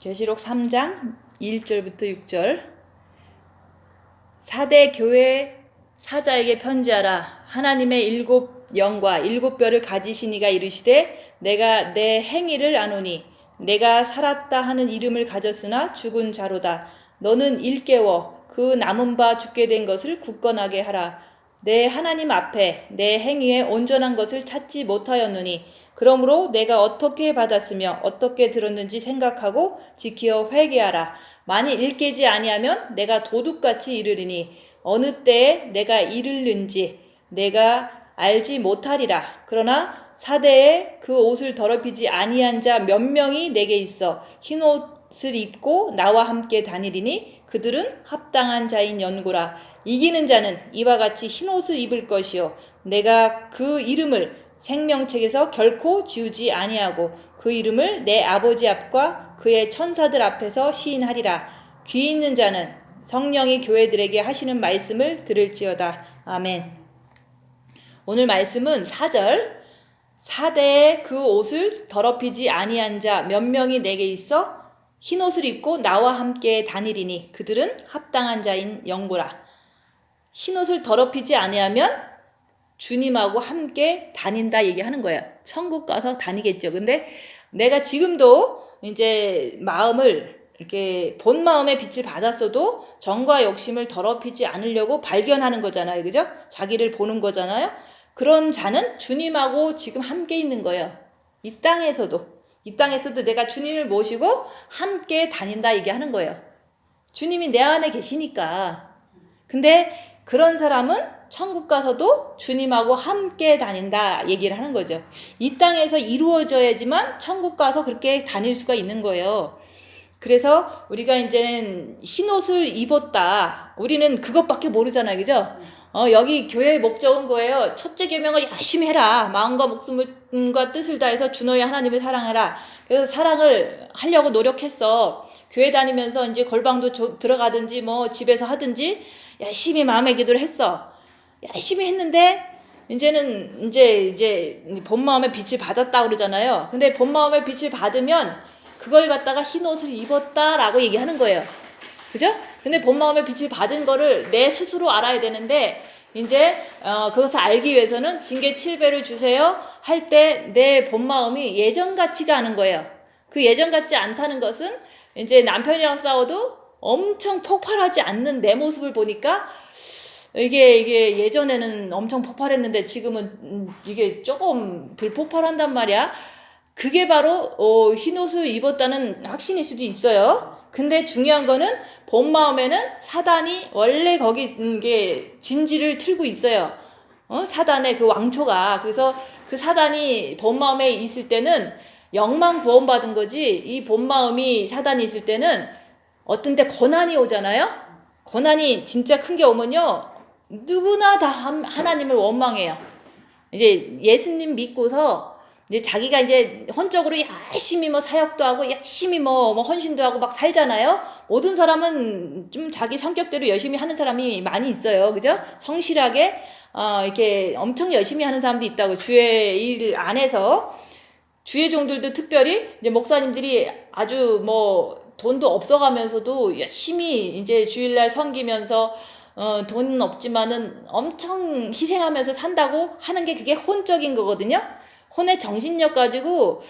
계시록 3장 1절부터 6절. 4대 교회 사자에게 편지하라. 하나님의 7 영과 7 뼈를 가지시니가 이르시되 내가 내 행위를 아노니 내가 살았다 하는 이름을 가졌으나 죽은 자로다. 너는 일깨워 그 남은 바 죽게 된 것을 굳건하게 하라. 내 하나님 앞에 내 행위에 온전한 것을 찾지 못하였느니 그러므로 내가 어떻게 받았으며 어떻게 들었는지 생각하고 지키어 회개하라. 만일 일깨지 아니하면 내가 도둑같이 이르리니 어느 때에 내가 이르는지 내가 알지 못하리라. 그러나 사대에 그 옷을 더럽히지 아니한 자 몇 명이 내게 있어 흰 옷을 입고 나와 함께 다니리니 그들은 합당한 자인 연고라. 이기는 자는 이와 같이 흰 옷을 입을 것이요 내가 그 이름을 생명책에서 결코 지우지 아니하고 그 이름을 내 아버지 앞과 그의 천사들 앞에서 시인하리라. 귀 있는 자는 성령이 교회들에게 하시는 말씀을 들을지어다. 아멘. 오늘 말씀은 4절. 4대에 그 옷을 더럽히지 아니한 자 몇 명이 내게 있어 흰 옷을 입고 나와 함께 다니리니 그들은 합당한 자인 연고라. 흰 옷을 더럽히지 아니하면 주님하고 함께 다닌다 얘기하는 거예요. 천국 가서 다니겠죠. 근데 내가 지금도 이제 마음을 이렇게 본 마음의 빛을 받았어도 정과 욕심을 더럽히지 않으려고 발견하는 거잖아요. 그죠? 자기를 보는 거잖아요. 그런 자는 주님하고 지금 함께 있는 거예요. 이 땅에서도 내가 주님을 모시고 함께 다닌다 얘기하는 거예요. 주님이 내 안에 계시니까. 근데 그런 사람은 천국 가서도 주님하고 함께 다닌다 얘기를 하는 거죠. 이 땅에서 이루어져야지만 천국 가서 그렇게 다닐 수가 있는 거예요. 그래서 우리가 이제는 흰 옷을 입었다. 우리는 그것밖에 모르잖아요. 그죠? 여기 교회의 목적은 거예요. 첫째 계명을 열심히 해라. 마음과 목숨과 뜻을 다해서 주 너희 하나님을 사랑해라. 그래서 사랑을 하려고 노력했어. 교회 다니면서 이제 골방도 들어가든지 뭐 집에서 하든지 열심히 마음의 기도를 했어. 열심히 했는데 이제는 이제 본 마음의 빛을 받았다 그러잖아요. 근데 본 마음의 빛을 받으면 그걸 갖다가 흰 옷을 입었다라고 얘기하는 거예요. 그죠? 근데 본 마음의 빛을 받은 거를 내 스스로 알아야 되는데 이제 그것을 알기 위해서는 징계 7배를 주세요 할 때 내 본 마음이 예전 같지가 않은 거예요. 그 예전 같지 않다는 것은 이제 남편이랑 싸워도 엄청 폭발하지 않는 내 모습을 보니까 이게 예전에는 엄청 폭발했는데 지금은 이게 조금 덜 폭발한단 말이야. 그게 바로 흰 옷을 입었다는 확신일 수도 있어요. 근데 중요한 거는 본 마음에는 사단이 원래 거기 이게 진지를 틀고 있어요. 사단의 그 왕초가. 그래서 그 사단이 본 마음에 있을 때는 영만 구원받은 거지 이 본 마음이 사단이 있을 때는 어떤 때 고난이 오잖아요. 고난이 진짜 큰 게 오면요 누구나 다 하나님을 원망해요. 이제 예수님 믿고서 이제 자기가 이제 혼적으로 열심히 뭐 사역도 하고 열심히 뭐 헌신도 하고 막 살잖아요. 모든 사람은 좀 자기 성격대로 열심히 하는 사람이 많이 있어요. 그죠? 성실하게 이렇게 엄청 열심히 하는 사람도 있다고. 주의 일 안에서 주의 종들도 특별히 이제 목사님들이 아주 뭐 돈도 없어가면서도 열심히 이제 주일날 섬기면서 돈은 없지만은 엄청 희생하면서 산다고 하는 게 그게 혼적인 거거든요. 혼의 정신력 가지고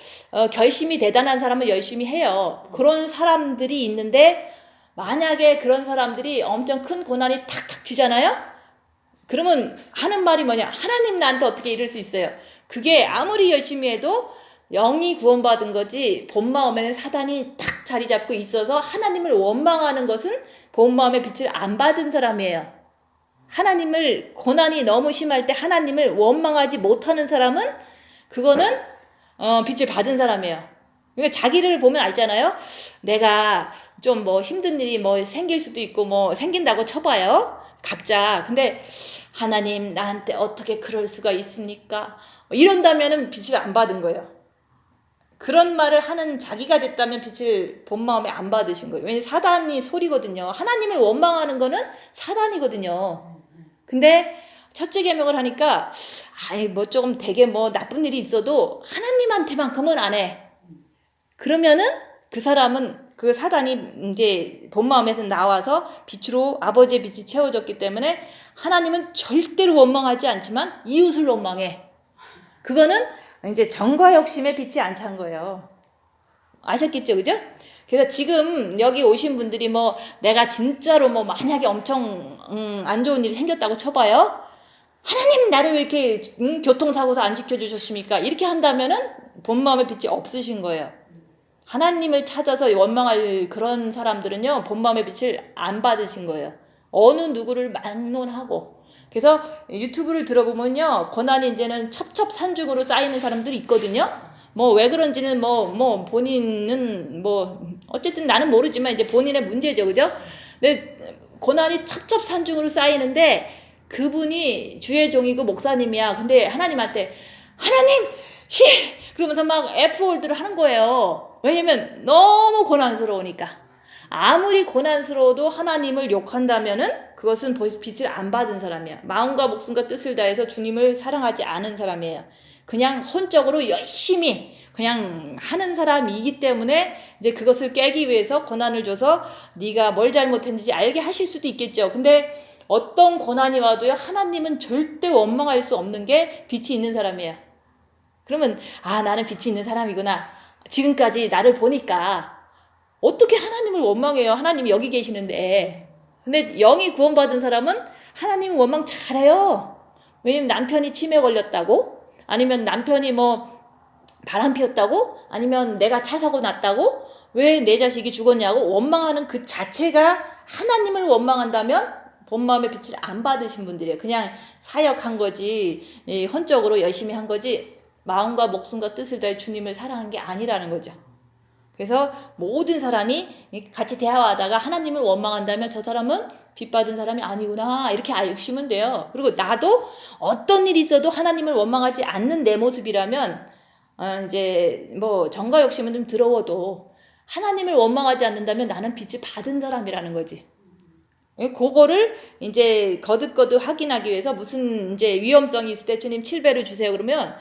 결심이 대단한 사람은 열심히 해요. 그런 사람들이 있는데 만약에 그런 사람들이 엄청 큰 고난이 탁탁 치잖아요. 그러면 하는 말이 뭐냐? 하나님 나한테 어떻게 이럴 수 있어요? 그게 아무리 열심히 해도 영이 구원받은 거지 본 마음에는 사단이 탁 자리 잡고 있어서 하나님을 원망하는 것은 본 마음의 빛을 안 받은 사람이에요. 하나님을 고난이 너무 심할 때 하나님을 원망하지 못하는 사람은 그거는 빛을 받은 사람이에요. 그러니까 자기를 보면 알잖아요. 내가 좀 뭐 힘든 일이 뭐 생길 수도 있고 뭐 생긴다고 쳐봐요. 각자. 근데 하나님 나한테 어떻게 그럴 수가 있습니까? 이런다면은 빛을 안 받은 거예요. 그런 말을 하는 자기가 됐다면 빛을 본 마음에 안 받으신 거예요. 왜냐면 사단이 소리거든요. 하나님을 원망하는 거는 사단이거든요. 근데 첫째 계명을 하니까 뭐 조금 되게 뭐 나쁜 일이 있어도 하나님한테만큼은 안 해. 그러면은 그 사람은 그 사단이 이제 본 마음에서 나와서 빛으로 아버지의 빛이 채워졌기 때문에 하나님은 절대로 원망하지 않지만 이웃을 원망해. 그거는 이제 정과 욕심의 빛이 안 찬 거예요. 아셨겠죠, 그죠? 그래서 지금 여기 오신 분들이 뭐 내가 진짜로 뭐 만약에 엄청 안 좋은 일이 생겼다고 쳐봐요. 하나님 나를 왜 이렇게 교통사고서 안 지켜주셨습니까? 이렇게 한다면은 본 마음의 빛이 없으신 거예요. 하나님을 찾아서 원망할 그런 사람들은요, 본 마음의 빛을 안 받으신 거예요. 어느 누구를 막론하고. 그래서 유튜브를 들어보면요, 고난이 이제는 첩첩산중으로 쌓이는 사람들이 있거든요. 뭐 왜 그런지는 뭐 본인은 뭐 어쨌든 나는 모르지만 이제 본인의 문제죠, 그죠? 근데 고난이 첩첩산중으로 쌓이는데 그분이 주의 종이고 목사님이야. 근데 하나님한테 하나님 그러면서 막 F홀드를 하는 거예요. 왜냐면 너무 고난스러우니까. 아무리 고난스러워도 하나님을 욕한다면은 그것은 빛을 안 받은 사람이야. 마음과 목숨과 뜻을 다해서 주님을 사랑하지 않은 사람이에요. 그냥 혼적으로 열심히 그냥 하는 사람이기 때문에 이제 그것을 깨기 위해서 고난을 줘서 네가 뭘 잘못했는지 알게 하실 수도 있겠죠. 근데 어떤 고난이 와도요, 하나님은 절대 원망할 수 없는 게 빛이 있는 사람이에요. 그러면 나는 빛이 있는 사람이구나. 지금까지 나를 보니까 어떻게 하나님을 원망해요? 하나님이 여기 계시는데. 근데 영이 구원받은 사람은 하나님 원망 잘해요. 왜냐면 남편이 치매 걸렸다고? 아니면 남편이 뭐 바람 피웠다고? 아니면 내가 차 사고 났다고? 왜 내 자식이 죽었냐고? 원망하는 그 자체가 하나님을 원망한다면 본 마음의 빛을 안 받으신 분들이에요. 그냥 사역한 거지, 혼적으로 열심히 한 거지, 마음과 목숨과 뜻을 다해 주님을 사랑한 게 아니라는 거죠. 그래서 모든 사람이 같이 대화하다가 하나님을 원망한다면 저 사람은 빛 받은 사람이 아니구나, 이렇게 알시면 돼요. 그리고 나도 어떤 일이 있어도 하나님을 원망하지 않는 내 모습이라면 이제 뭐 정과 욕심은 좀 더러워도 하나님을 원망하지 않는다면 나는 빛을 받은 사람이라는 거지. 그거를 이제 거듭거듭 확인하기 위해서 무슨 이제 위험성이 있을 때 주님 7배를 주세요 그러면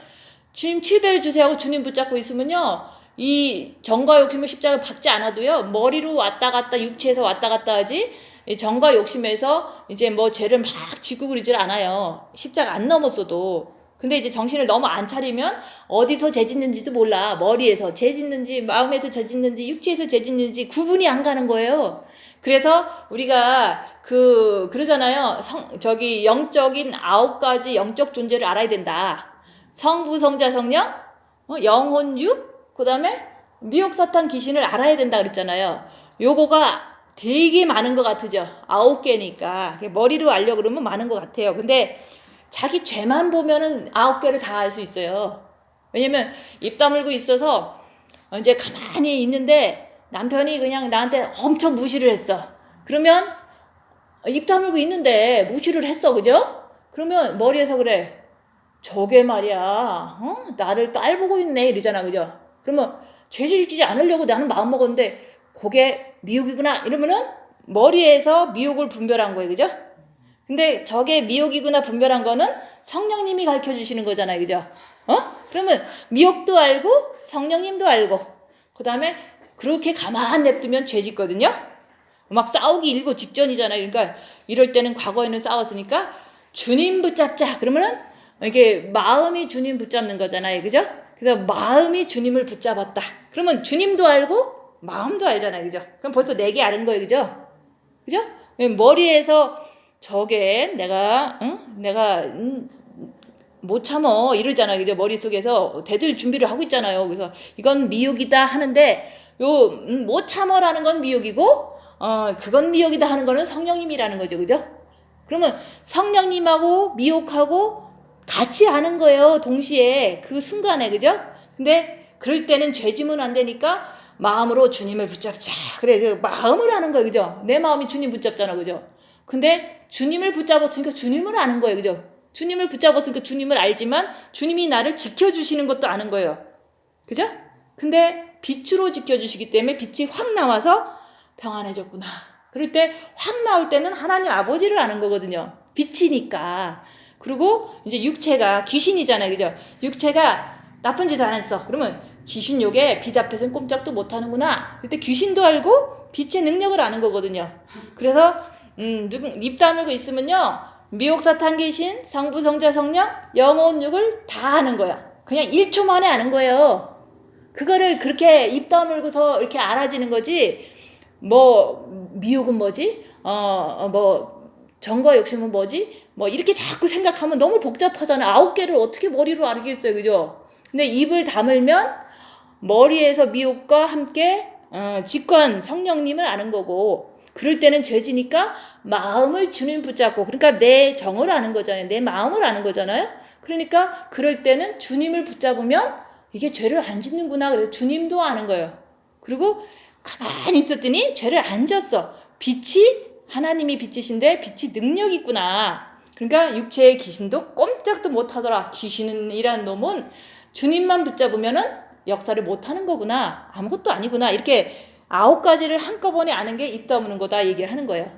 주님 7배를 주세요 하고 주님 붙잡고 있으면요, 이 정과 욕심을 십자가를 박지 않아도요, 머리로 왔다 갔다 육체에서 왔다 갔다 하지, 이 정과 욕심에서 이제 뭐 죄를 막 지고 그러질 않아요. 십자가 안 넘었어도. 근데 이제 정신을 너무 안 차리면 어디서 죄 짓는지도 몰라. 머리에서 죄 짓는지 마음에서 죄 짓는지 육체에서 죄 짓는지 구분이 안 가는 거예요. 그래서 우리가 그러잖아요. 영적인 9가지 영적 존재를 알아야 된다. 성부, 성자, 성령, 영혼, 육, 그 다음에 미혹, 사탄, 귀신을 알아야 된다 그랬잖아요. 요거가 되게 많은 것 같으죠. 9개니까. 머리로 알려고 그러면 많은 것 같아요. 근데 자기 죄만 보면은 9개를 다 알 수 있어요. 왜냐면 입 다물고 있어서 이제 가만히 있는데 남편이 그냥 나한테 엄청 무시를 했어. 그러면 입 다물고 있는데 무시를 했어, 그죠? 그러면 머리에서 그래, 저게 말이야, 나를 깔보고 있네, 이러잖아, 그죠? 그러면 죄 짓지 않으려고 나는 마음 먹었는데 그게 미혹이구나 이러면은 머리에서 미혹을 분별한 거예요, 그죠? 근데 저게 미혹이구나 분별한 거는 성령님이 가르쳐 주시는 거잖아요, 그죠? 그러면 미혹도 알고 성령님도 알고 그 다음에 그렇게 가만 냅두면 죄 짓거든요. 막 싸우기 일보 직전이잖아요. 그러니까 이럴 때는 과거에는 싸웠으니까 주님 붙잡자 그러면은 이게 마음이 주님 붙잡는 거잖아요, 그죠? 그래서 마음이 주님을 붙잡았다 그러면 주님도 알고 마음도 알잖아요, 그죠? 그럼 벌써 4개 아는 거예요, 그죠? 그죠? 머리에서 저게 내가 못 참어 이러잖아요, 그죠? 머릿속에서 대들 준비를 하고 있잖아요. 그래서 이건 미혹이다 하는데 못 참어라는 건 미혹이고 그건 미혹이다 하는 거는 성령님이라는 거죠, 그죠? 그러면 성령님하고 미혹하고 같이 하는 거예요, 동시에 그 순간에, 그죠? 근데 그럴 때는 죄 지면 안 되니까 마음으로 주님을 붙잡자. 그래, 마음을 하는 거예요, 그죠? 내 마음이 주님 붙잡잖아, 그죠? 근데 주님을 붙잡았으니까 주님을 아는 거예요, 그죠? 주님을 붙잡았으니까 주님을 알지만 주님이 나를 지켜주시는 것도 아는 거예요, 그죠? 근데 빛으로 지켜주시기 때문에 빛이 확 나와서 평안해졌구나. 그럴 때 확 나올 때는 하나님 아버지를 아는 거거든요, 빛이니까. 그리고 이제 육체가 귀신이잖아요, 그죠? 육체가 나쁜 짓 안 했어. 그러면 귀신 요게 빛 앞에서는 꼼짝도 못하는구나. 그때 귀신도 알고 빛의 능력을 아는 거거든요. 그래서 입 다물고 있으면요, 미혹 사탄 귀신, 성부 성자 성령, 영혼 육을 다 아는 거야. 그냥 1초 만에 아는 거예요. 그거를 그렇게 입 다물고서 이렇게 알아지는 거지. 뭐 미혹은 뭐지? 뭐 정과 욕심은 뭐지? 뭐 이렇게 자꾸 생각하면 너무 복잡하잖아요. 9개를 어떻게 머리로 알겠어요, 그죠? 근데 입을 다물면 머리에서 미혹과 함께 직관 성령님을 아는 거고, 그럴 때는 죄지니까 마음을 주님 붙잡고, 그러니까 내 정을 아는 거잖아요. 내 마음을 아는 거잖아요. 그러니까 그럴 때는 주님을 붙잡으면 이게 죄를 안 짓는구나. 그래서 주님도 아는 거예요. 그리고 가만히 있었더니 죄를 안 졌어. 빛이, 하나님이 빛이신데 빛이 능력이 있구나. 그러니까 육체의 귀신도 꼼짝도 못하더라. 귀신이란 놈은 주님만 붙잡으면은 역사를 못하는 거구나. 아무것도 아니구나. 이렇게 9가지를 한꺼번에 아는 게 입 다무는 거다 얘기를 하는 거예요.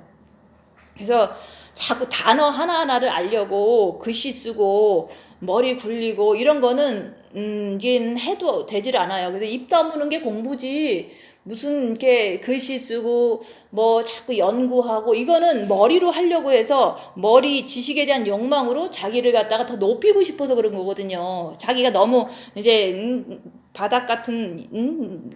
그래서 자꾸 단어 하나하나를 알려고 글씨 쓰고 머리 굴리고 이런 거는 이긴 해도 되질 않아요. 그래서 입 다무는 게 공부지, 무슨 이렇게 글씨 쓰고 뭐 자꾸 연구하고 이거는 머리로 하려고 해서 머리 지식에 대한 욕망으로 자기를 갖다가 더 높이고 싶어서 그런 거거든요. 자기가 너무 이제 바닥 같은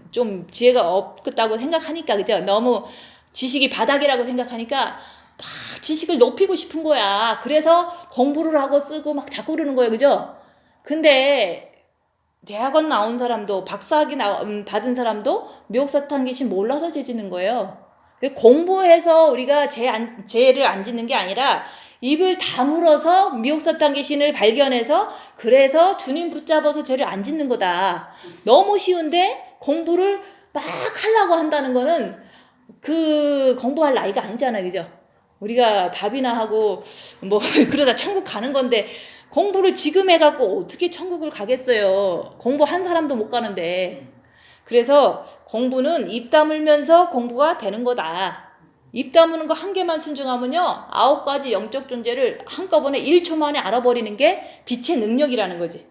좀 지혜가 없다고 생각하니까, 그죠? 너무 지식이 바닥이라고 생각하니까 막 지식을 높이고 싶은 거야. 그래서 공부를 하고 쓰고 막 자꾸 그러는 거예요, 그죠? 근데 대학원 나온 사람도, 박사학위 받은 사람도 미혹사탄 귀신 몰라서 죄 짓는 거예요. 공부해서 우리가 죄를 안 짓는 게 아니라 입을 다물어서 미혹사탄 귀신을 발견해서, 그래서 주님 붙잡아서 죄를 안 짓는 거다. 너무 쉬운데 공부를 막 하려고 한다는 거는 그 공부할 나이가 아니잖아요, 그죠? 우리가 밥이나 하고 뭐 그러다 천국 가는 건데 공부를 지금 해갖고 어떻게 천국을 가겠어요? 공부한 사람도 못 가는데. 그래서 공부는 입 다물면서 공부가 되는 거다. 입 다무는 거 한 개만 순종하면요, 9가지 영적 존재를 한꺼번에 1초 만에 알아버리는 게 빛의 능력이라는 거지.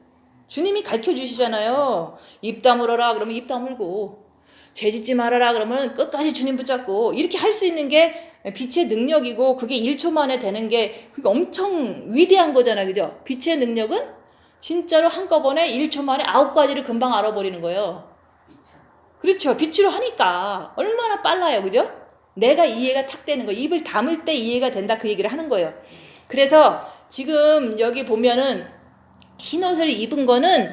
주님이 가르쳐 주시잖아요. 입 다물어라 그러면 입 다물고, 죄 짓지 말아라 그러면 끝까지 주님 붙잡고, 이렇게 할 수 있는 게 빛의 능력이고, 그게 1초 만에 되는 게 그게 엄청 위대한 거잖아요, 그죠? 빛의 능력은 진짜로 한꺼번에 1초 만에 9가지를 금방 알아버리는 거예요. 그렇죠. 빛으로 하니까 얼마나 빨라요, 그죠? 내가 이해가 탁 되는 거예요. 입을 다물 때 이해가 된다, 그 얘기를 하는 거예요. 그래서 지금 여기 보면은 흰 옷을 입은 거는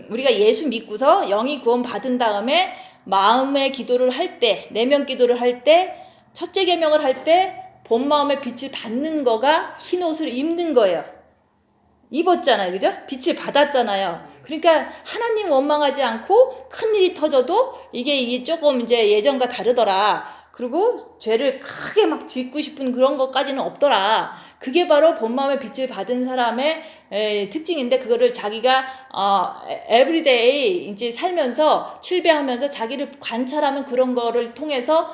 우리가 예수 믿고서 영이 구원 받은 다음에 마음의 기도를 할 때, 내면 기도를 할 때, 첫째 계명을 할 때 본 마음의 빛을 받는 거가 흰 옷을 입는 거예요. 입었잖아요, 그죠? 빛을 받았잖아요. 그러니까 하나님 원망하지 않고 큰일이 터져도 이게 조금 이제 예전과 다르더라. 그리고 죄를 크게 막 짓고 싶은 그런 것까지는 없더라. 그게 바로 본 마음의 빛을 받은 사람의 특징인데, 그거를 자기가 에브리데이 이제 살면서 출배하면서 자기를 관찰하면 그런 거를 통해서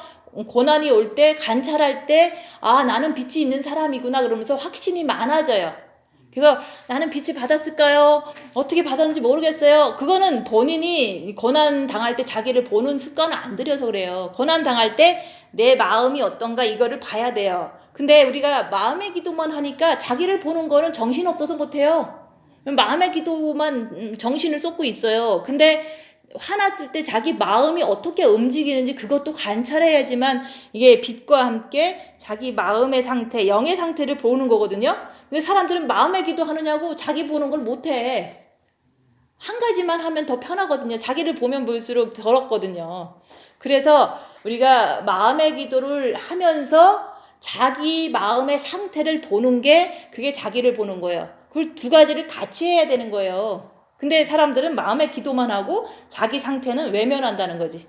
고난이 올 때 관찰할 때, 아, 나는 빛이 있는 사람이구나 그러면서 확신이 많아져요. 그래서 나는 빛을 받았을까요? 어떻게 받았는지 모르겠어요. 그거는 본인이 고난 당할 때 자기를 보는 습관을 안 들여서 그래요. 고난 당할 때 내 마음이 어떤가 이거를 봐야 돼요. 근데 우리가 마음의 기도만 하니까 자기를 보는 거는 정신없어서 못해요. 마음의 기도만 정신을 쏟고 있어요. 근데 화났을 때 자기 마음이 어떻게 움직이는지 그것도 관찰해야지만 이게 빛과 함께 자기 마음의 상태, 영의 상태를 보는 거거든요. 근데 사람들은 마음의 기도 하느냐고 자기 보는 걸 못해. 한 가지만 하면 더 편하거든요. 자기를 보면 볼수록 더럽거든요. 그래서 우리가 마음의 기도를 하면서 자기 마음의 상태를 보는 게, 그게 자기를 보는 거예요. 그걸 두 가지를 같이 해야 되는 거예요. 근데 사람들은 마음의 기도만 하고 자기 상태는 외면한다는 거지.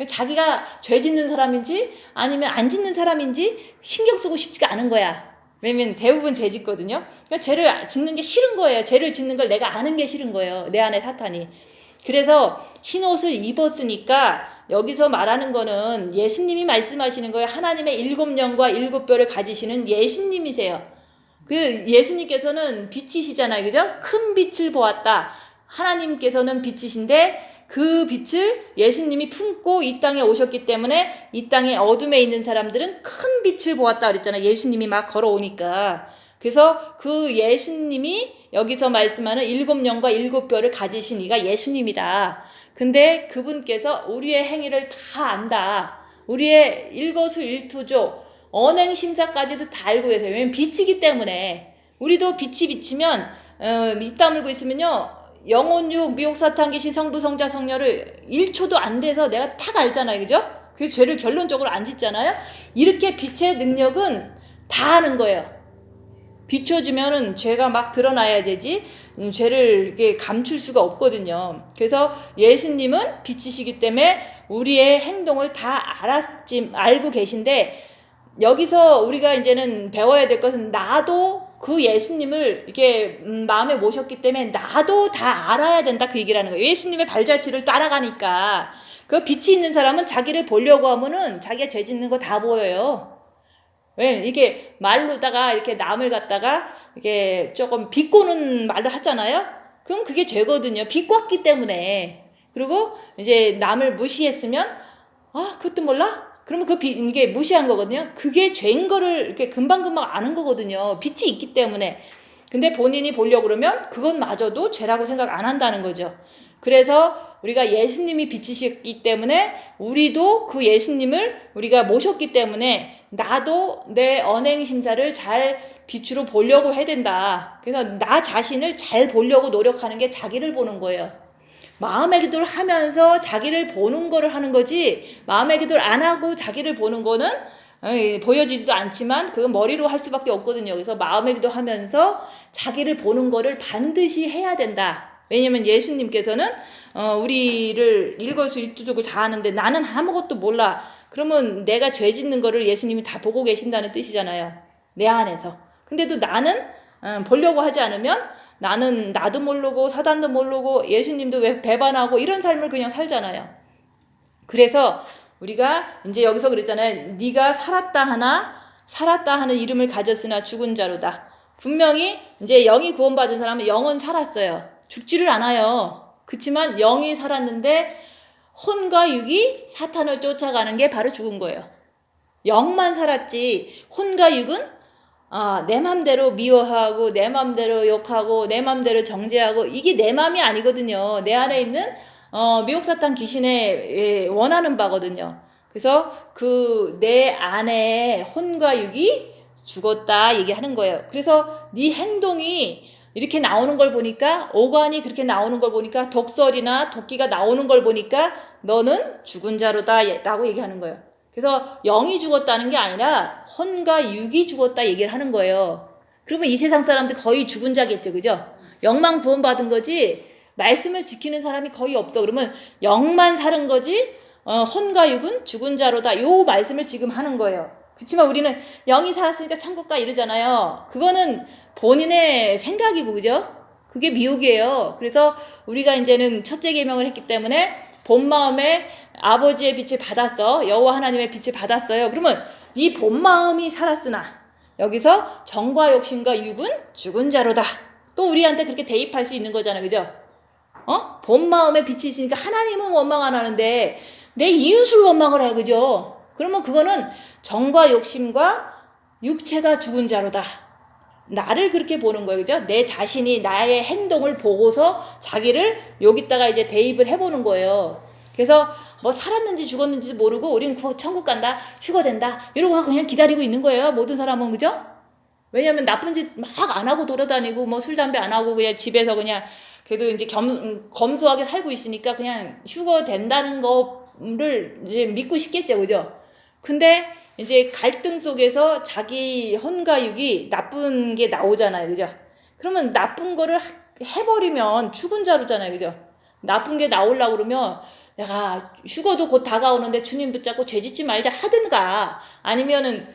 자기가 죄 짓는 사람인지 아니면 안 짓는 사람인지 신경 쓰고 싶지가 않은 거야. 왜냐면 대부분 죄 짓거든요. 그러니까 죄를 짓는 게 싫은 거예요. 죄를 짓는 걸 내가 아는 게 싫은 거예요. 내 안에 사탄이. 그래서 흰 옷을 입었으니까 여기서 말하는 거는 예수님이 말씀하시는 거예요. 하나님의 7영과 7뼈를 가지시는 예수님이세요. 그 예수님께서는 빛이시잖아요, 그죠? 큰 빛을 보았다. 하나님께서는 빛이신데 그 빛을 예수님이 품고 이 땅에 오셨기 때문에 이 땅에 어둠에 있는 사람들은 큰 빛을 보았다 그랬잖아요. 예수님이 막 걸어오니까. 그래서 그 예수님이 여기서 말씀하는 7영과 7뼈를 가지신 이가 예수님이다. 근데 그분께서 우리의 행위를 다 안다. 우리의 일거수일투족, 언행심사까지도 다 알고 계세요. 왜냐면 빛이기 때문에. 우리도 빛이 비치면 입 다물고 있으면요, 영혼육, 미혹사탄, 귀신, 성부, 성자, 성녀를 1초도 안 돼서 내가 탁 알잖아요. 그죠? 그래서 죄를 결론적으로 안 짓잖아요. 이렇게 빛의 능력은 다 아는 거예요. 비춰지면은 죄가 막 드러나야 되지, 죄를 이렇게 감출 수가 없거든요. 그래서 예수님은 빛이시기 때문에 우리의 행동을 다 알고 계신데, 여기서 우리가 이제는 배워야 될 것은 나도 그 예수님을 이렇게 마음에 모셨기 때문에 나도 다 알아야 된다, 그 얘기라는 거예요. 예수님의 발자취를 따라가니까. 그 빛이 있는 사람은 자기를 보려고 하면은 자기가 죄 짓는 거 다 보여요. 왜 이렇게 말로다가 이렇게 남을 갖다가 이게 조금 비꼬는 말도 하잖아요. 그럼 그게 죄거든요. 비꼬았기 때문에. 그리고 이제 남을 무시했으면 그것도 몰라? 그러면 이게 무시한 거거든요. 그게 죄인 거를 이렇게 금방금방 아는 거거든요. 빛이 있기 때문에. 근데 본인이 보려고 그러면 그것마저도 죄라고 생각 안 한다는 거죠. 그래서 우리가 예수님이 빛이셨기 때문에 우리도 그 예수님을 우리가 모셨기 때문에 나도 내 언행심사를 잘 빛으로 보려고 해야 된다. 그래서 나 자신을 잘 보려고 노력하는 게 자기를 보는 거예요. 마음의 기도를 하면서 자기를 보는 거를 하는 거지, 마음의 기도를 안 하고 자기를 보는 거는 보여지지도 않지만 그건 머리로 할 수밖에 없거든요. 그래서 마음의 기도 하면서 자기를 보는 거를 반드시 해야 된다. 왜냐면 예수님께서는 우리를 일거수일투족을 다 하는데 나는 아무것도 몰라. 그러면 내가 죄 짓는 거를 예수님이 다 보고 계신다는 뜻이잖아요. 내 안에서. 근데도 나는 보려고 하지 않으면 나는 나도 모르고 사단도 모르고 예수님도 왜 배반하고 이런 삶을 그냥 살잖아요. 그래서 우리가 이제 여기서 그랬잖아요. 네가 살았다 하는 이름을 가졌으나 죽은 자로다. 분명히 이제 영이 구원받은 사람은 영은 살았어요. 죽지를 않아요. 그렇지만 영이 살았는데 혼과 육이 사탄을 쫓아가는 게 바로 죽은 거예요. 영만 살았지 혼과 육은 내 맘대로 미워하고 내 맘대로 욕하고 내 맘대로 정죄하고 이게 내 맘이 아니거든요. 내 안에 있는 미혹사탄 귀신의 원하는 바거든요. 그래서 그 내 안에 혼과 육이 죽었다 얘기하는 거예요. 그래서 네 행동이 이렇게 나오는 걸 보니까, 오간이 그렇게 나오는 걸 보니까, 독설이나 도끼가 나오는 걸 보니까 너는 죽은 자로다 라고 얘기하는 거예요. 그래서 영이 죽었다는 게 아니라 혼과 육이 죽었다 얘기를 하는 거예요. 그러면 이 세상 사람들 거의 죽은 자겠죠, 그죠? 영만 구원받은 거지 말씀을 지키는 사람이 거의 없어. 그러면 영만 사는 거지 혼과 육은 죽은 자로다, 요 말씀을 지금 하는 거예요. 그렇지만 우리는 영이 살았으니까 천국 가 이러잖아요. 그거는 본인의 생각이고, 그죠? 그게 미혹이에요. 그래서 우리가 이제는 첫째 계명을 했기 때문에 본 마음에 아버지의 빛을 받았어. 여호와 하나님의 빛을 받았어요. 그러면 이 본 마음이 살았으나, 여기서 정과 욕심과 육은 죽은 자로다. 또 우리한테 그렇게 대입할 수 있는 거잖아요. 그죠? 본 마음에 빛이 있으니까 하나님은 원망 안 하는데 내 이웃을 원망을 해. 그죠? 그러면 그거는 정과 욕심과 육체가 죽은 자로다. 나를 그렇게 보는 거예요. 그죠? 내 자신이 나의 행동을 보고서 자기를 여기다가 이제 대입을 해보는 거예요. 그래서 뭐 살았는지 죽었는지도 모르고 우리는 천국 간다, 휴거된다 이러고 그냥 기다리고 있는 거예요. 모든 사람은. 그죠? 왜냐면 나쁜 짓 막 안 하고 돌아다니고 뭐 술 담배 안 하고 그냥 집에서 그냥 그래도 이제 검소하게 살고 있으니까 그냥 휴거된다는 거를 이제 믿고 싶겠죠. 그죠? 근데 이제 갈등 속에서 자기 혼과 육이 나쁜 게 나오잖아요. 그죠? 그러면 나쁜 거를 해버리면 죽은 자로잖아요. 그죠? 나쁜 게 나오려고 그러면 내가 휴거도 곧 다가오는데 주님 붙잡고 죄 짓지 말자 하든가, 아니면은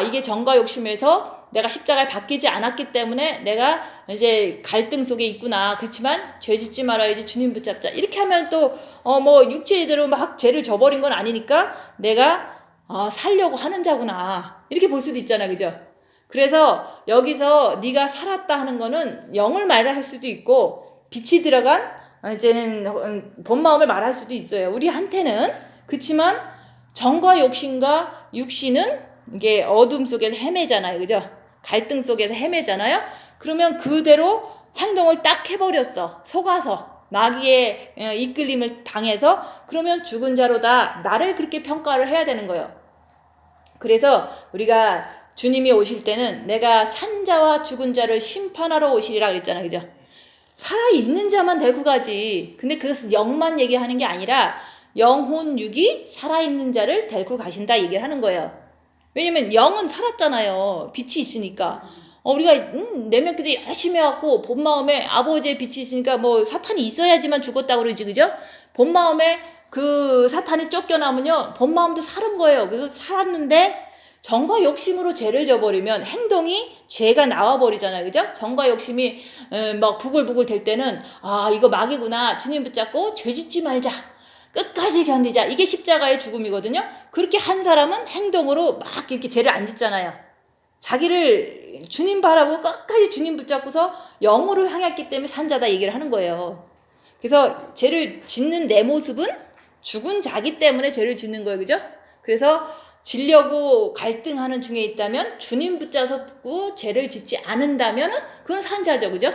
이게 정과 욕심에서 내가 십자가에 박히지 않았기 때문에 내가 이제 갈등 속에 있구나. 그렇지만 죄 짓지 말아야지, 주님 붙잡자. 이렇게 하면 또 뭐 육체대로 막 죄를 저버린 건 아니니까 내가 살려고 하는 자구나, 이렇게 볼 수도 있잖아. 그죠? 그래서 여기서 네가 살았다 하는 거는 영을 말할 수도 있고 빛이 들어간 이제는 본 마음을 말할 수도 있어요. 우리한테는. 그렇지만 정과 욕심과 육신은 이게 어둠 속에서 헤매잖아요. 그죠? 갈등 속에서 헤매잖아요. 그러면 그대로 행동을 딱 해버렸어. 속아서 마귀의 이끌림을 당해서. 그러면 죽은 자로다. 나를 그렇게 평가를 해야 되는 거예요. 그래서 우리가 주님이 오실 때는 내가 산 자와 죽은 자를 심판하러 오시리라 그랬잖아요. 그죠? 살아있는 자만 데리고 가지. 근데 그것은 영만 얘기하는 게 아니라 영혼 육이 살아있는 자를 데리고 가신다 얘기를 하는 거예요. 왜냐면 영은 살았잖아요. 빛이 있으니까. 우리가 내면 기도 열심히 해갖고 본 마음에 아버지의 빛이 있으니까 뭐 사탄이 있어야지만 죽었다고 그러지. 그죠? 본 마음에 그 사탄이 쫓겨나면요 본 마음도 살은 거예요. 그래서 살았는데 정과 욕심으로 죄를 져버리면 행동이 죄가 나와버리잖아요. 그죠? 정과 욕심이 막 부글부글 될 때는 이거 마귀구나. 주님 붙잡고 죄 짓지 말자. 끝까지 견디자. 이게 십자가의 죽음이거든요. 그렇게 한 사람은 행동으로 막 이렇게 죄를 안 짓잖아요. 자기를 주님 바라고 끝까지 주님 붙잡고서 영으로 향했기 때문에 산자다 얘기를 하는 거예요. 그래서 죄를 짓는 내 모습은 죽은 자기 때문에 죄를 짓는 거예요. 그죠? 그래서 지려고 갈등하는 중에 있다면 주님 붙잡고 죄를 짓지 않는다면 그건 산자죠. 그죠?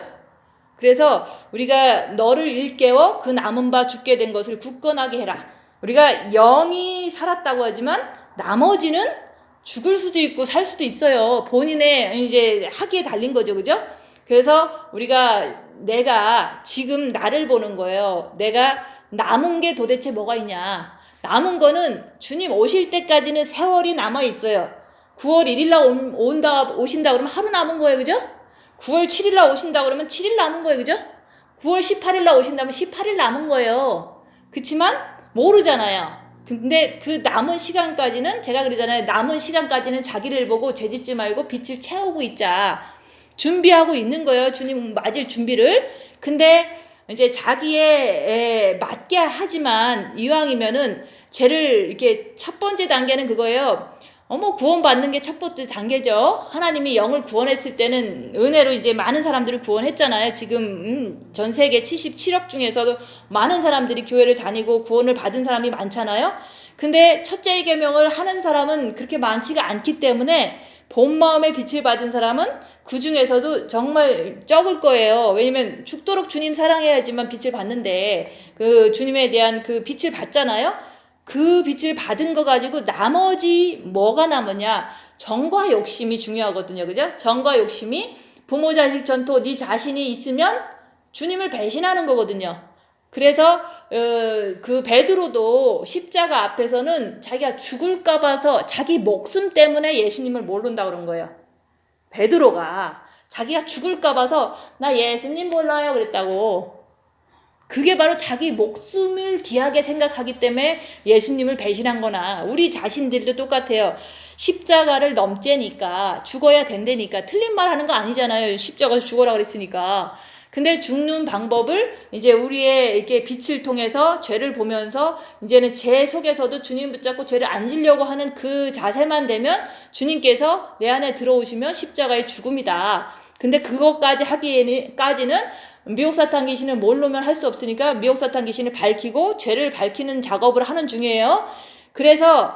그래서 우리가 너를 일깨워 그 남은 바 죽게 된 것을 굳건하게 해라. 우리가 영이 살았다고 하지만 나머지는 죽을 수도 있고 살 수도 있어요. 본인의 이제 학위에 달린 거죠. 그죠? 그래서 내가 지금 나를 보는 거예요. 내가 남은 게 도대체 뭐가 있냐. 남은 거는 주님 오실 때까지는 세월이 남아 있어요. 9월 1일 날 오신다 그러면 하루 남은 거예요. 그죠? 9월 7일 날 오신다 그러면 7일 남은 거예요. 그죠? 9월 18일 날 오신다면 18일 남은 거예요. 그렇지만 모르잖아요. 근데 그 남은 시간까지는 제가 그러잖아요. 남은 시간까지는 자기를 보고 죄짓지 말고 빛을 채우고 있자. 준비하고 있는 거예요. 주님 맞을 준비를. 근데 이제 자기에 맞게 하지만 이왕이면은 죄를 이렇게 첫 번째 단계는 그거예요. 구원받는 게 첫 번째 단계죠. 하나님이 영을 구원했을 때는 은혜로 이제 많은 사람들을 구원했잖아요. 지금 전 세계 77억 중에서도 많은 사람들이 교회를 다니고 구원을 받은 사람이 많잖아요. 근데 첫째의 계명을 하는 사람은 그렇게 많지가 않기 때문에 본 마음의 빛을 받은 사람은 그 중에서도 정말 적을 거예요. 왜냐면 죽도록 주님 사랑해야지만 빛을 받는데 그 주님에 대한 그 빛을 받잖아요. 그 빛을 받은 거 가지고 나머지 뭐가 남으냐. 정과 욕심이 중요하거든요. 그죠? 정과 욕심이 부모 자식 전토 네 자신이 있으면 주님을 배신하는 거거든요. 그래서 그 베드로도 십자가 앞에서는 자기가 죽을까 봐서 자기 목숨 때문에 예수님을 모른다 그런 거예요. 베드로가 자기가 죽을까 봐서 나 예수님 몰라요 그랬다고. 그게 바로 자기 목숨을 귀하게 생각하기 때문에 예수님을 배신한 거나 우리 자신들도 똑같아요. 십자가를 넘재니까 죽어야 된다니까 틀린 말 하는 거 아니잖아요. 십자가에서 죽어라 그랬으니까. 근데 죽는 방법을 이제 우리의 이렇게 빛을 통해서 죄를 보면서 이제는 죄 속에서도 주님 붙잡고 죄를 안 지려고 하는 그 자세만 되면 주님께서 내 안에 들어오시면 십자가의 죽음이다. 근데 그것까지 하기까지는 미혹사탄 귀신을 모르면 할 수 없으니까 미혹사탄 귀신을 밝히고 죄를 밝히는 작업을 하는 중이에요. 그래서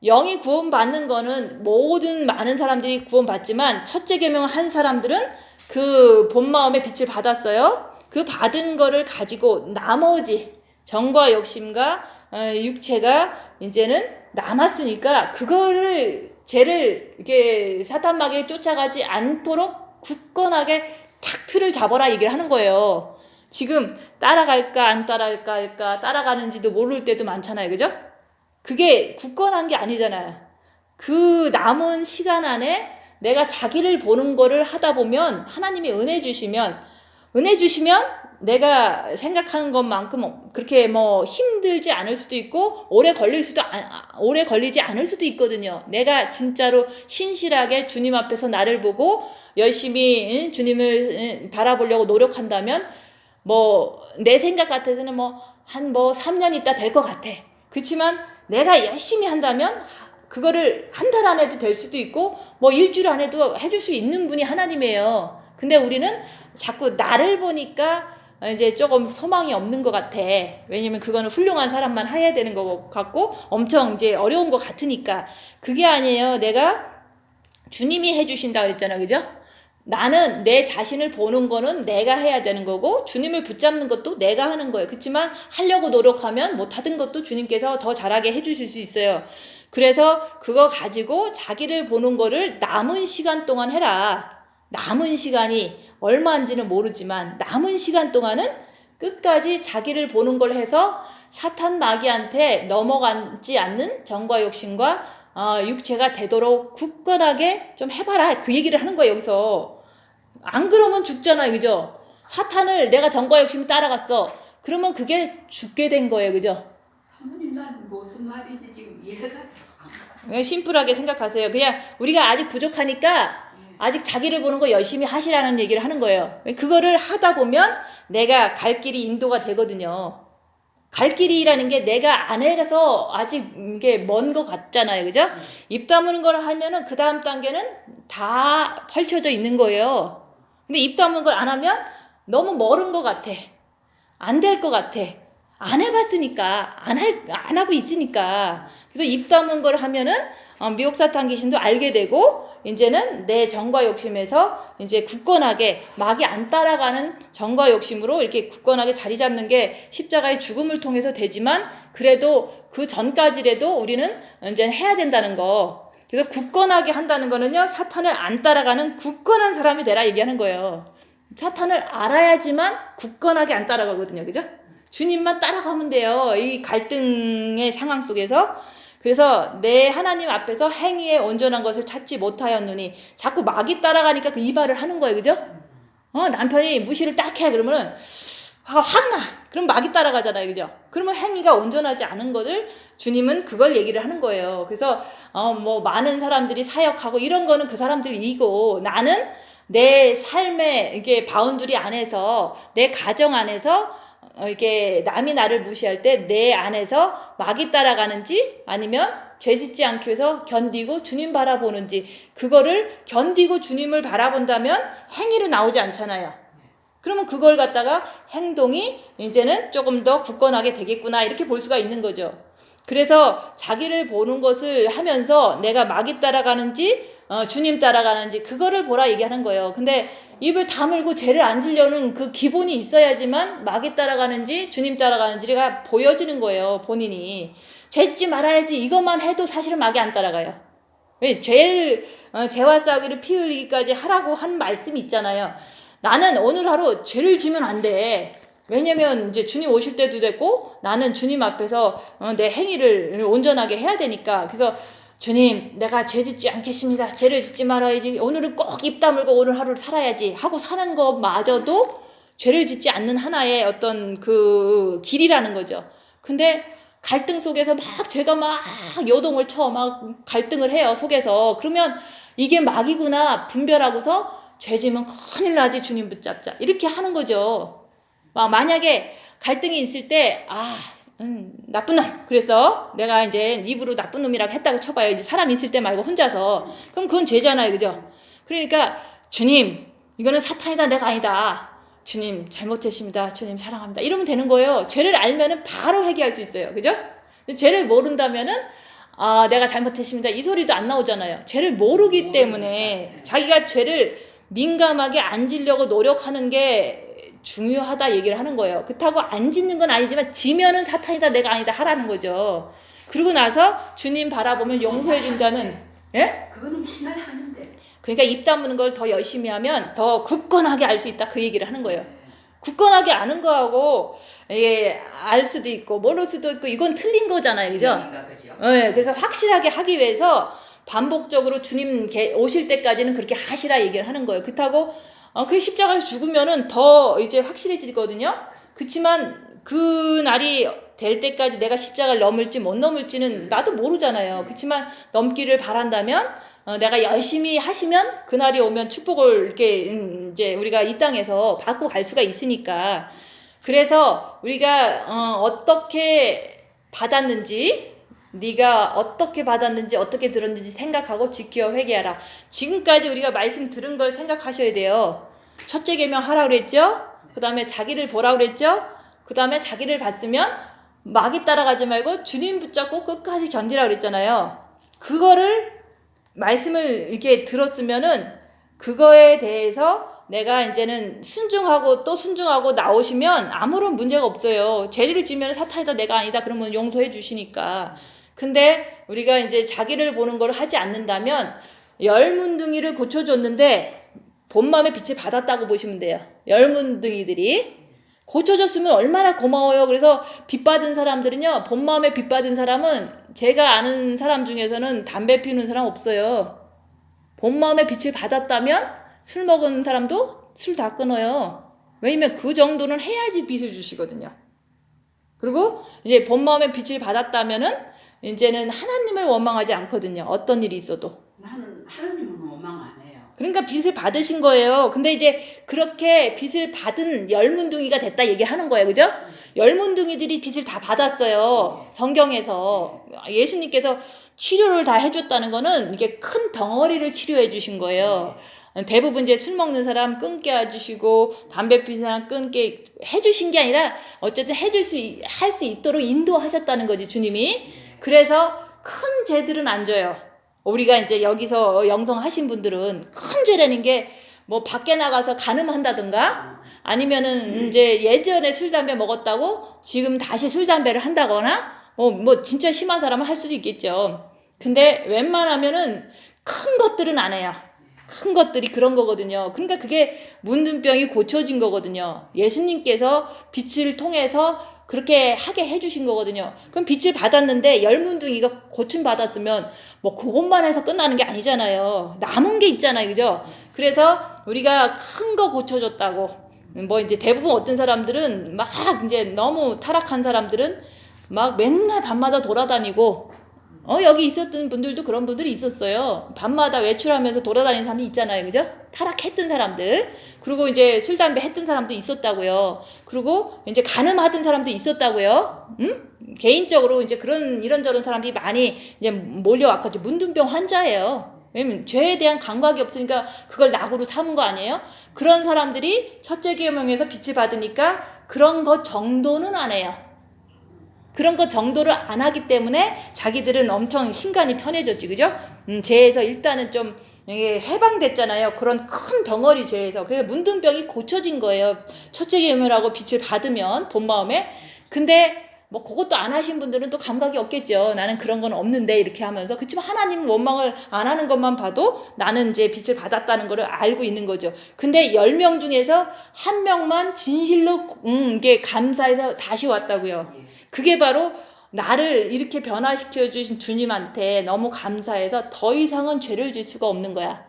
영이 구원받는 거는 모든 많은 사람들이 구원받지만 첫째 계명을 한 사람들은 그 본마음의 빛을 받았어요. 그 받은 거를 가지고 나머지 정과 욕심과 육체가 이제는 남았으니까 그거를 죄를 이렇게 사탄 마귀를 쫓아가지 않도록 굳건하게 탁 틀을 잡아라 얘기를 하는 거예요. 지금 따라갈까 안 따라갈까 따라가는지도 모를 때도 많잖아요. 그죠? 그게 굳건한 게 아니잖아요. 그 남은 시간 안에 내가 자기를 보는 거를 하다 보면 하나님이 은혜 주시면 내가 생각하는 것만큼 그렇게 뭐 힘들지 않을 수도 있고 오래 걸리지 않을 수도 있거든요. 내가 진짜로 신실하게 주님 앞에서 나를 보고 열심히 주님을 바라보려고 노력한다면 내 생각 같아서는 한 3년 있다 될 것 같아. 그렇지만 내가 열심히 한다면 그거를 한 달 안에도 될 수도 있고 일주일 안에도 해줄 수 있는 분이 하나님이에요. 근데 우리는 자꾸 나를 보니까 이제 조금 소망이 없는 것 같아. 왜냐면 그거는 훌륭한 사람만 해야 되는 것 같고 엄청 이제 어려운 것 같으니까. 그게 아니에요. 내가 주님이 해주신다 그랬잖아. 그죠? 나는 내 자신을 보는 거는 내가 해야 되는 거고 주님을 붙잡는 것도 내가 하는 거예요. 그렇지만 하려고 노력하면 못하던 것도 주님께서 더 잘하게 해주실 수 있어요. 그래서 그거 가지고 자기를 보는 거를 남은 시간 동안 해라. 남은 시간이 얼마인지는 모르지만 남은 시간 동안은 끝까지 자기를 보는 걸 해서 사탄 마귀한테 넘어가지 않는 정과 욕심과 육체가 되도록 굳건하게 좀 해봐라. 그 얘기를 하는 거예요, 여기서. 안 그러면 죽잖아요, 그죠? 사탄을 내가 정과 욕심이 따라갔어. 그러면 그게 죽게 된 거예요, 그죠? 사모님, 난 무슨 말인지 지금 이해가 잘 안 가. 심플하게 생각하세요. 그냥 우리가 아직 부족하니까 아직 자기를 보는 거 열심히 하시라는 얘기를 하는 거예요. 그거를 하다 보면 내가 갈 길이 인도가 되거든요. 갈 길이라는 게 내가 안 해가서 아직 이게 먼 것 같잖아요. 그죠? 입 다무는 걸 하면은 그 다음 단계는 다 펼쳐져 있는 거예요. 근데 입 다무는 걸 안 하면 너무 멀은 것 같아. 안 될 것 같아. 안 해봤으니까, 안 하고 있으니까. 그래서 입 다문 걸 하면은 미혹 사탄 귀신도 알게 되고 이제는 내 정과 욕심에서 이제 굳건하게 마귀 안 따라가는 정과 욕심으로 이렇게 굳건하게 자리 잡는 게 십자가의 죽음을 통해서 되지만 그래도 그 전까지라도 우리는 이제 해야 된다는 거. 그래서 굳건하게 한다는 거는요, 사탄을 안 따라가는 굳건한 사람이 되라 얘기하는 거예요. 사탄을 알아야지만 굳건하게 안 따라가거든요. 그죠? 주님만 따라가면 돼요. 이 갈등의 상황 속에서. 그래서 내 하나님 앞에서 행위에 온전한 것을 찾지 못하였느니 자꾸 마귀 따라가니까 그 이 말을 하는 거예요. 그죠? 남편이 무시를 딱 해. 그러면은 확 나. 그럼 마귀 따라가잖아요. 그죠? 그러면 행위가 온전하지 않은 것을 주님은 그걸 얘기를 하는 거예요. 그래서 뭐 많은 사람들이 사역하고 이런 거는 그 사람들이 이고 나는 내 삶의 이게 바운드리 안에서 내 가정 안에서 이게 남이 나를 무시할 때 내 안에서 마귀 따라가는지 아니면 죄 짓지 않기 위해서 견디고 주님 바라보는지 그거를 견디고 주님을 바라본다면 행위로 나오지 않잖아요. 그러면 그걸 갖다가 행동이 이제는 조금 더 굳건하게 되겠구나 이렇게 볼 수가 있는 거죠. 그래서 자기를 보는 것을 하면서 내가 마귀 따라가는지 주님 따라가는지 그거를 보라 얘기하는 거예요. 근데 입을 다물고 죄를 안 지려는 그 기본이 있어야지만 마귀 따라가는지 주님 따라가는지가 보여지는 거예요. 본인이 죄 짓지 말아야지 이것만 해도 사실은 마귀 안 따라가요. 왜? 죄와 싸우기를 피 흘리기까지 하라고 한 말씀이 있잖아요. 나는 오늘 하루 죄를 지면 안 돼. 왜냐면 이제 주님 오실 때도 됐고 나는 주님 앞에서 내 행위를 온전하게 해야 되니까. 그래서 주님, 내가 죄 짓지 않겠습니다. 죄를 짓지 말아야지. 오늘은 꼭 입 다물고 오늘 하루를 살아야지 하고 사는 것마저도 죄를 짓지 않는 하나의 어떤 그 길이라는 거죠. 근데 갈등 속에서 막 죄가 막 요동을 쳐 막 갈등을 해요. 속에서. 그러면 이게 마귀구나 분별하고서 죄 지면 큰일 나지 주님 붙잡자. 이렇게 하는 거죠. 만약에 갈등이 있을 때 나쁜 놈. 그래서 내가 이제 입으로 나쁜 놈이라고 했다고 쳐봐요. 이제 사람 있을 때 말고 혼자서. 그럼 그건 죄잖아요. 그죠? 그러니까 주님 이거는 사탄이다 내가 아니다. 주님 잘못했습니다. 주님 사랑합니다. 이러면 되는 거예요. 죄를 알면은 바로 회개할 수 있어요. 그죠? 죄를 모른다면은 내가 잘못했습니다. 이 소리도 안 나오잖아요. 죄를 모르기 때문에 자기가 죄를 민감하게 안 지려고 노력하는 게 중요하다 얘기를 하는 거예요. 그렇다고 안 짓는 건 아니지만 지면은 사탄이다 내가 아니다 하라는 거죠. 그러고 나서 주님 바라보면 용서해 준다는. 예? 그거는 맨날 하는데. 그러니까 입 다무는 걸 더 열심히 하면 더 굳건하게 알 수 있다 그 얘기를 하는 거예요. 굳건하게 아는 거하고 이게 알 수도 있고 모를 수도 있고 이건 틀린 거잖아요. 그죠? 네, 그래서 확실하게 하기 위해서 반복적으로 주님 오실 때까지는 그렇게 하시라 얘기를 하는 거예요. 그렇다고 그 십자가에서 죽으면은 더 이제 확실해지거든요. 그렇지만 그 날이 될 때까지 내가 십자가를 넘을지 못 넘을지는 나도 모르잖아요. 그렇지만 넘기를 바란다면 내가 열심히 하시면 그날이 오면 축복을 이렇게 이제 우리가 이 땅에서 받고 갈 수가 있으니까. 그래서 우리가 어떻게 받았는지 네가 어떻게 받았는지 어떻게 들었는지 생각하고 지켜 회개하라. 지금까지 우리가 말씀 들은 걸 생각하셔야 돼요. 첫째 계명 하라 그랬죠? 그 다음에 자기를 보라고 그랬죠? 그 다음에 자기를 봤으면 마귀 따라가지 말고 주님 붙잡고 끝까지 견디라고 그랬잖아요. 그거를 말씀을 이렇게 들었으면은 그거에 대해서 내가 이제는 순종하고 또 순종하고 나오시면 아무런 문제가 없어요. 죄를 지면 사탄이다 내가 아니다 그러면 용서해 주시니까. 근데 우리가 이제 자기를 보는 걸 하지 않는다면 열문둥이를 고쳐줬는데 본마음의 빛을 받았다고 보시면 돼요. 열문둥이들이 고쳐줬으면 얼마나 고마워요. 그래서 빛 받은 사람들은요, 본마음에 빛 받은 사람은 제가 아는 사람 중에서는 담배 피우는 사람 없어요. 본마음의 빛을 받았다면 술 먹은 사람도 술 다 끊어요. 왜냐면 그 정도는 해야지 빛을 주시거든요. 그리고 이제 본마음의 빛을 받았다면은 이제는 하나님을 원망하지 않거든요. 어떤 일이 있어도. 나는 하나님은 원망 안 해요. 그러니까 빛을 받으신 거예요. 근데 이제 그렇게 빛을 받은 열문둥이가 됐다 얘기하는 거예요. 그죠? 열문둥이들이 빛을 다 받았어요. 성경에서. 예수님께서 치료를 다 해줬다는 거는 이게 큰 덩어리를 치료해 주신 거예요. 대부분 이제 술 먹는 사람 끊게 해주시고 담배 피우는 사람 끊게 해주신 게 아니라 어쨌든 할 수 있도록 인도하셨다는 거지, 주님이. 그래서 큰 죄들은 안 져요. 우리가 이제 여기서 영성하신 분들은 큰 죄라는 게 뭐 밖에 나가서 간음한다든가 아니면은 이제 예전에 술 담배 먹었다고 지금 다시 술 담배를 한다거나 뭐 진짜 심한 사람은 할 수도 있겠죠. 근데 웬만하면은 큰 것들은 안 해요. 큰 것들이 그런 거거든요. 그러니까 그게 문둥병이 고쳐진 거거든요. 예수님께서 빛을 통해서 그렇게 하게 해주신 거거든요. 그럼 빛을 받았는데 열문둥이가 고침받았으면 뭐 그것만 해서 끝나는 게 아니잖아요. 남은 게 있잖아요. 그죠? 그래서 우리가 큰 거 고쳐줬다고 뭐 이제 대부분 어떤 사람들은 막 이제 너무 타락한 사람들은 막 맨날 밤마다 돌아다니고 여기 있었던 분들도 그런 분들이 있었어요. 밤마다 외출하면서 돌아다니는 사람이 있잖아요. 그죠? 타락했던 사람들. 그리고 이제 술, 담배 했던 사람도 있었다고요. 그리고 이제 간음하던 사람도 있었다고요. 개인적으로 이제 이런저런 사람들이 많이 이제 몰려왔거든요. 문둥병 환자예요. 왜냐면 죄에 대한 감각이 없으니까 그걸 낙으로 삼은 거 아니에요? 그런 사람들이 첫째 계명에서 빛을 받으니까 그런 거 정도는 안 해요. 그런 거 정도를 안 하기 때문에 자기들은 엄청 신간이 편해졌지, 그죠? 죄에서 일단은 좀 이게 해방됐잖아요. 그런 큰 덩어리 죄에서. 그래서 문둥병이 고쳐진 거예요. 첫째 계명하고 빛을 받으면 본마음에. 근데 뭐 그것도 안 하신 분들은 또 감각이 없겠죠. 나는 그런 건 없는데 이렇게 하면서. 그렇지만 하나님은 원망을 안 하는 것만 봐도 나는 이제 빛을 받았다는 거를 알고 있는 거죠. 근데 10명 중에서 1명만 진실로 이게 감사해서 다시 왔다고요. 그게 바로 나를 이렇게 변화시켜 주신 주님한테 너무 감사해서 더 이상은 죄를 질 수가 없는 거야.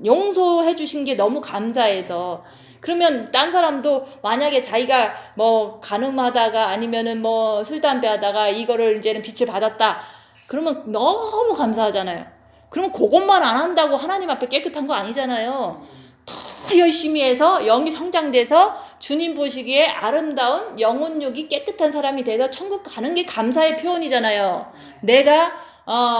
용서해 주신 게 너무 감사해서. 그러면 딴 사람도 만약에 자기가 뭐 간음하다가 아니면은 뭐 술 담배 하다가 이거를 이제는 빛을 받았다. 그러면 너무 감사하잖아요. 그러면 그것만 안 한다고 하나님 앞에 깨끗한 거 아니잖아요. 더 열심히 해서 영이 성장돼서 주님 보시기에 아름다운 영혼욕이 깨끗한 사람이 돼서 천국 가는 게 감사의 표현이잖아요. 내가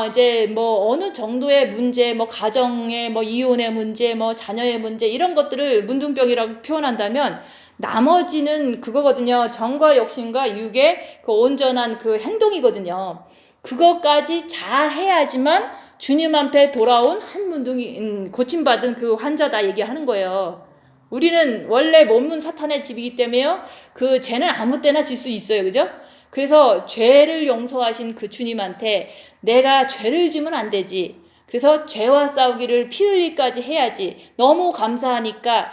이제 뭐 어느 정도의 문제, 뭐 가정의 뭐 이혼의 문제, 뭐 자녀의 문제 이런 것들을 문둥병이라고 표현한다면 나머지는 그거거든요. 정과 욕심과 육의 그 온전한 그 행동이거든요. 그것까지 잘 해야지만 주님 앞에 돌아온 한 문둥이 고침받은 그 환자다 얘기하는 거예요. 우리는 원래 몸은 사탄의 집이기 때문에요. 그 죄는 아무 때나 질 수 있어요. 그죠? 그래서 죄를 용서하신 그 주님한테 내가 죄를 지면 안 되지. 그래서 죄와 싸우기를 피 흘리까지 해야지. 너무 감사하니까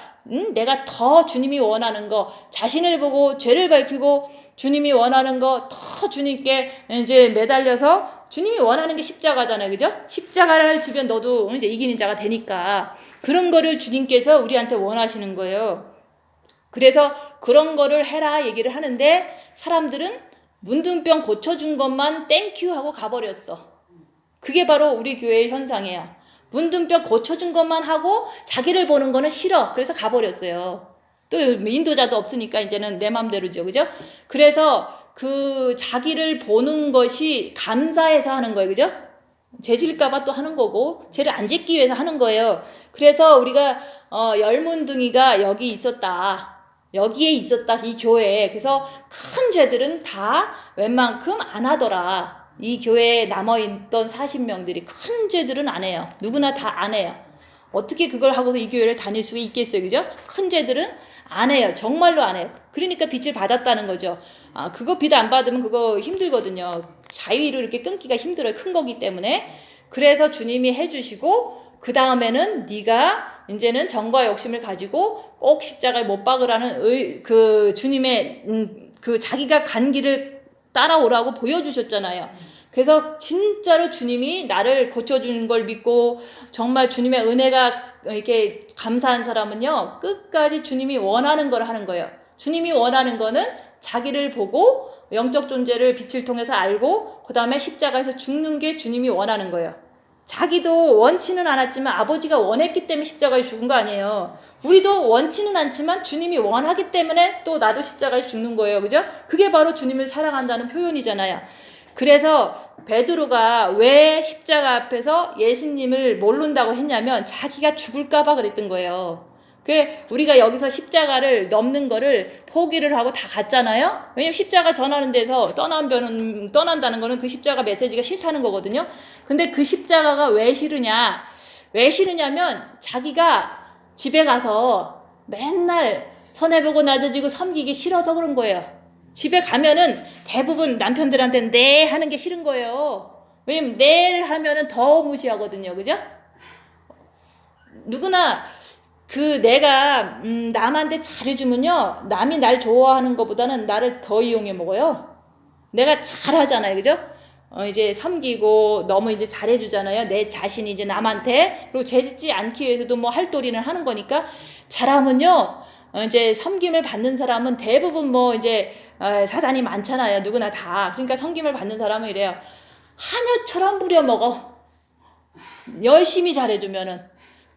내가 더 주님이 원하는 거 자신을 보고 죄를 밝히고 주님이 원하는 거 더 주님께 이제 매달려서 주님이 원하는 게 십자가잖아요. 그죠? 십자가를 지면 너도 이제 이기는 자가 되니까 그런 거를 주님께서 우리한테 원하시는 거예요. 그래서 그런 거를 해라 얘기를 하는데 사람들은 문둥병 고쳐준 것만 땡큐 하고 가버렸어. 그게 바로 우리 교회의 현상이에요. 문둥병 고쳐준 것만 하고 자기를 보는 거는 싫어. 그래서 가버렸어요. 또 인도자도 없으니까 이제는 내 맘대로죠. 그죠? 그래서 그 자기를 보는 것이 감사해서 하는 거예요. 그죠? 죄 질까봐 또 하는 거고 죄를 안 짓기 위해서 하는 거예요. 그래서 우리가 열문둥이가 여기 있었다. 여기에 있었다, 이 교회에. 그래서 큰 죄들은 다 웬만큼 안 하더라. 이 교회에 남아있던 40명들이 큰 죄들은 안 해요. 누구나 다 안 해요. 어떻게 그걸 하고서 이 교회를 다닐 수가 있겠어요, 그죠? 큰 죄들은 안 해요. 정말로 안 해요. 그러니까 빛을 받았다는 거죠. 그거 빛 안 받으면 그거 힘들거든요. 자유로 이렇게 끊기가 힘들어요. 큰 거기 때문에. 그래서 주님이 해주시고, 그 다음에는 네가 이제는 정과 욕심을 가지고 꼭 십자가에 못 박으라는 그 주님의 그 자기가 간 길을 따라오라고 보여주셨잖아요. 그래서 진짜로 주님이 나를 고쳐주는 걸 믿고 정말 주님의 은혜가 이렇게 감사한 사람은요, 끝까지 주님이 원하는 걸 하는 거예요. 주님이 원하는 거는 자기를 보고 영적 존재를 빛을 통해서 알고 그 다음에 십자가에서 죽는 게 주님이 원하는 거예요. 자기도 원치는 않았지만 아버지가 원했기 때문에 십자가에 죽은 거 아니에요. 우리도 원치는 않지만 주님이 원하기 때문에 또 나도 십자가에 죽는 거예요. 그죠? 그게 바로 주님을 사랑한다는 표현이잖아요. 그래서 베드로가 왜 십자가 앞에서 예수님을 모른다고 했냐면 자기가 죽을까봐 그랬던 거예요. 우리가 여기서 십자가를 넘는 거를 포기를 하고 다 갔잖아요. 왜냐면 십자가 전하는 데서 떠난다는 거는 그 십자가 메시지가 싫다는 거거든요. 근데 그 십자가가 왜 싫으냐? 왜 싫으냐면 자기가 집에 가서 맨날 손해보고 낮아지고 섬기기 싫어서 그런 거예요. 집에 가면은 대부분 남편들한테는 네 하는 게 싫은 거예요. 왜냐면 네 하면은 더 무시하거든요. 그죠? 누구나 내가 남한테 잘해주면요, 남이 날 좋아하는 것보다는 나를 더 이용해 먹어요. 내가 잘하잖아요, 그죠? 이제 섬기고 너무 이제 잘해주잖아요. 내 자신이 이제 남한테. 그리고 죄짓지 않기 위해서도 뭐 할도리는 하는 거니까. 잘하면요, 이제 섬김을 받는 사람은 대부분 뭐 이제 사단이 많잖아요. 누구나 다. 그러니까 섬김을 받는 사람은 이래요. 하녀처럼 부려먹어. 열심히 잘해주면은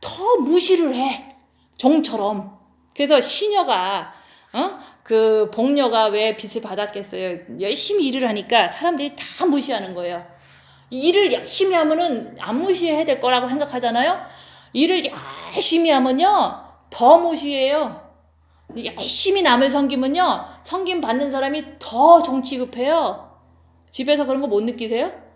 더 무시를 해. 종처럼. 그래서 시녀가 그 복녀가 왜 빛을 받았겠어요? 열심히 일을 하니까 사람들이 다 무시하는 거예요. 일을 열심히 하면은 안 무시해야 될 거라고 생각하잖아요. 일을 열심히 하면요 더 무시해요. 열심히 남을 섬기면요 섬김 받는 사람이 더 종 취급해요. 집에서 그런 거 못 느끼세요?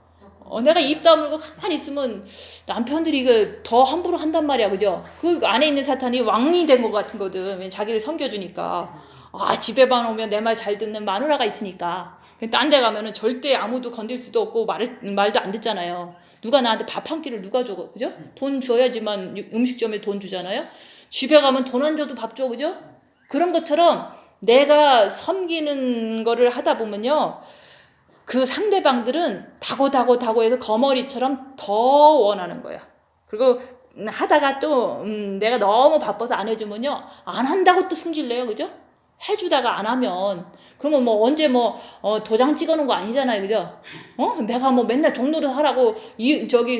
내가 입 다물고 가만히 있으면 남편들이 더 함부로 한단 말이야, 그죠? 그 안에 있는 사탄이 왕이 된 것 같은 거든. 자기를 섬겨주니까. 집에만 오면 내 말 잘 듣는 마누라가 있으니까. 딴 데 가면은 절대 아무도 건들 수도 없고 말도 안 듣잖아요. 누가 나한테 밥 한 끼를 누가 줘, 그죠? 돈 줘야지만 음식점에 돈 주잖아요. 집에 가면 돈 안 줘도 밥 줘, 그죠? 그런 것처럼 내가 섬기는 거를 하다 보면요. 그 상대방들은 다고 해서 거머리처럼 더 원하는 거야. 그리고 하다가 또 내가 너무 바빠서 안 해주면요 안 한다고 또 승질내요. 그죠? 해주다가 안 하면 그러면 뭐 언제 도장 찍어놓은 거 아니잖아요. 그죠? 내가 뭐 맨날 종로를 하라고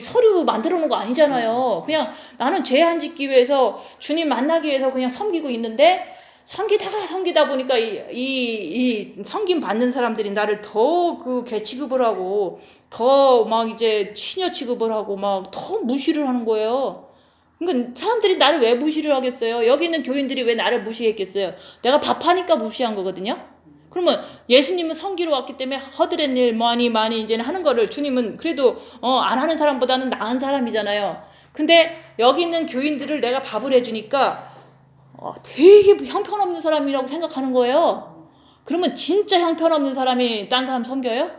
서류 만들어 놓은 거 아니잖아요. 그냥 나는 죄 안 짓기 위해서 주님 만나기 위해서 그냥 섬기고 있는데 섬기다 보니까 이 섬김 받는 사람들이 나를 더 개 취급을 하고 더 막 이제 시녀 취급을 하고 막 더 무시를 하는 거예요. 그러니까 사람들이 나를 왜 무시를 하겠어요? 여기 있는 교인들이 왜 나를 무시했겠어요? 내가 밥하니까 무시한 거거든요. 그러면 예수님은 섬기러 왔기 때문에 허드렛 일 많이 이제는 하는 거를 주님은 그래도 안 하는 사람보다는 나은 사람이잖아요. 근데 여기 있는 교인들을 내가 밥을 해주니까 되게 형편없는 사람이라고 생각하는 거예요. 그러면 진짜 형편없는 사람이 딴 사람 섬겨요?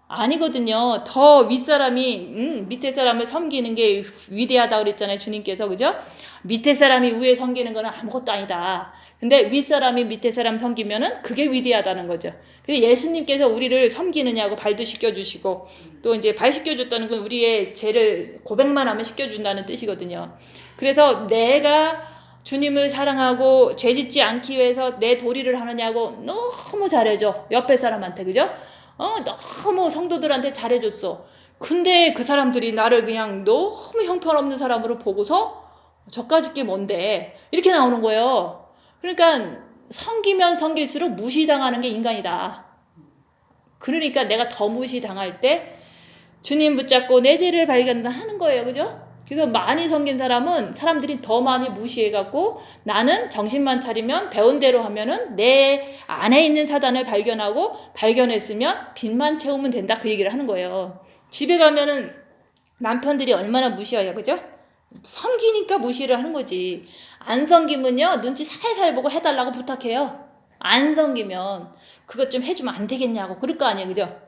아니거든요. 더 윗사람이 밑에 사람을 섬기는 게 위대하다 그랬잖아요. 주님께서. 그죠? 밑에 사람이 위에 섬기는 거는 아무것도 아니다. 근데 윗사람이 밑에 사람 섬기면은 그게 위대하다는 거죠. 그래서 예수님께서 우리를 섬기느냐고 발도 씻겨주시고 또 이제 발 씻겨줬다는 건 우리의 죄를 고백만 하면 씻겨준다는 뜻이거든요. 그래서 내가 주님을 사랑하고 죄짓지 않기 위해서 내 도리를 하느냐고 너무 잘해줘. 옆에 사람한테. 그죠? 너무 성도들한테 잘해줬어. 근데 그 사람들이 나를 그냥 너무 형편없는 사람으로 보고서 저까짓 게 뭔데 이렇게 나오는 거예요. 그러니까 섬기면 섬길수록 무시당하는 게 인간이다. 그러니까 내가 더 무시당할 때 주님 붙잡고 내 죄를 발견하는 거예요. 그죠? 그래서 많이 섬긴 사람은 사람들이 더 많이 무시해갖고 나는 정신만 차리면 배운 대로 하면은 내 안에 있는 사단을 발견하고 발견했으면 빚만 채우면 된다 그 얘기를 하는 거예요. 집에 가면은 남편들이 얼마나 무시해요, 그죠? 섬기니까 무시를 하는 거지. 안 섬기면요 눈치 살살 보고 해달라고 부탁해요. 안 섬기면 그것 좀 해주면 안 되겠냐고 그럴 거 아니에요, 그죠?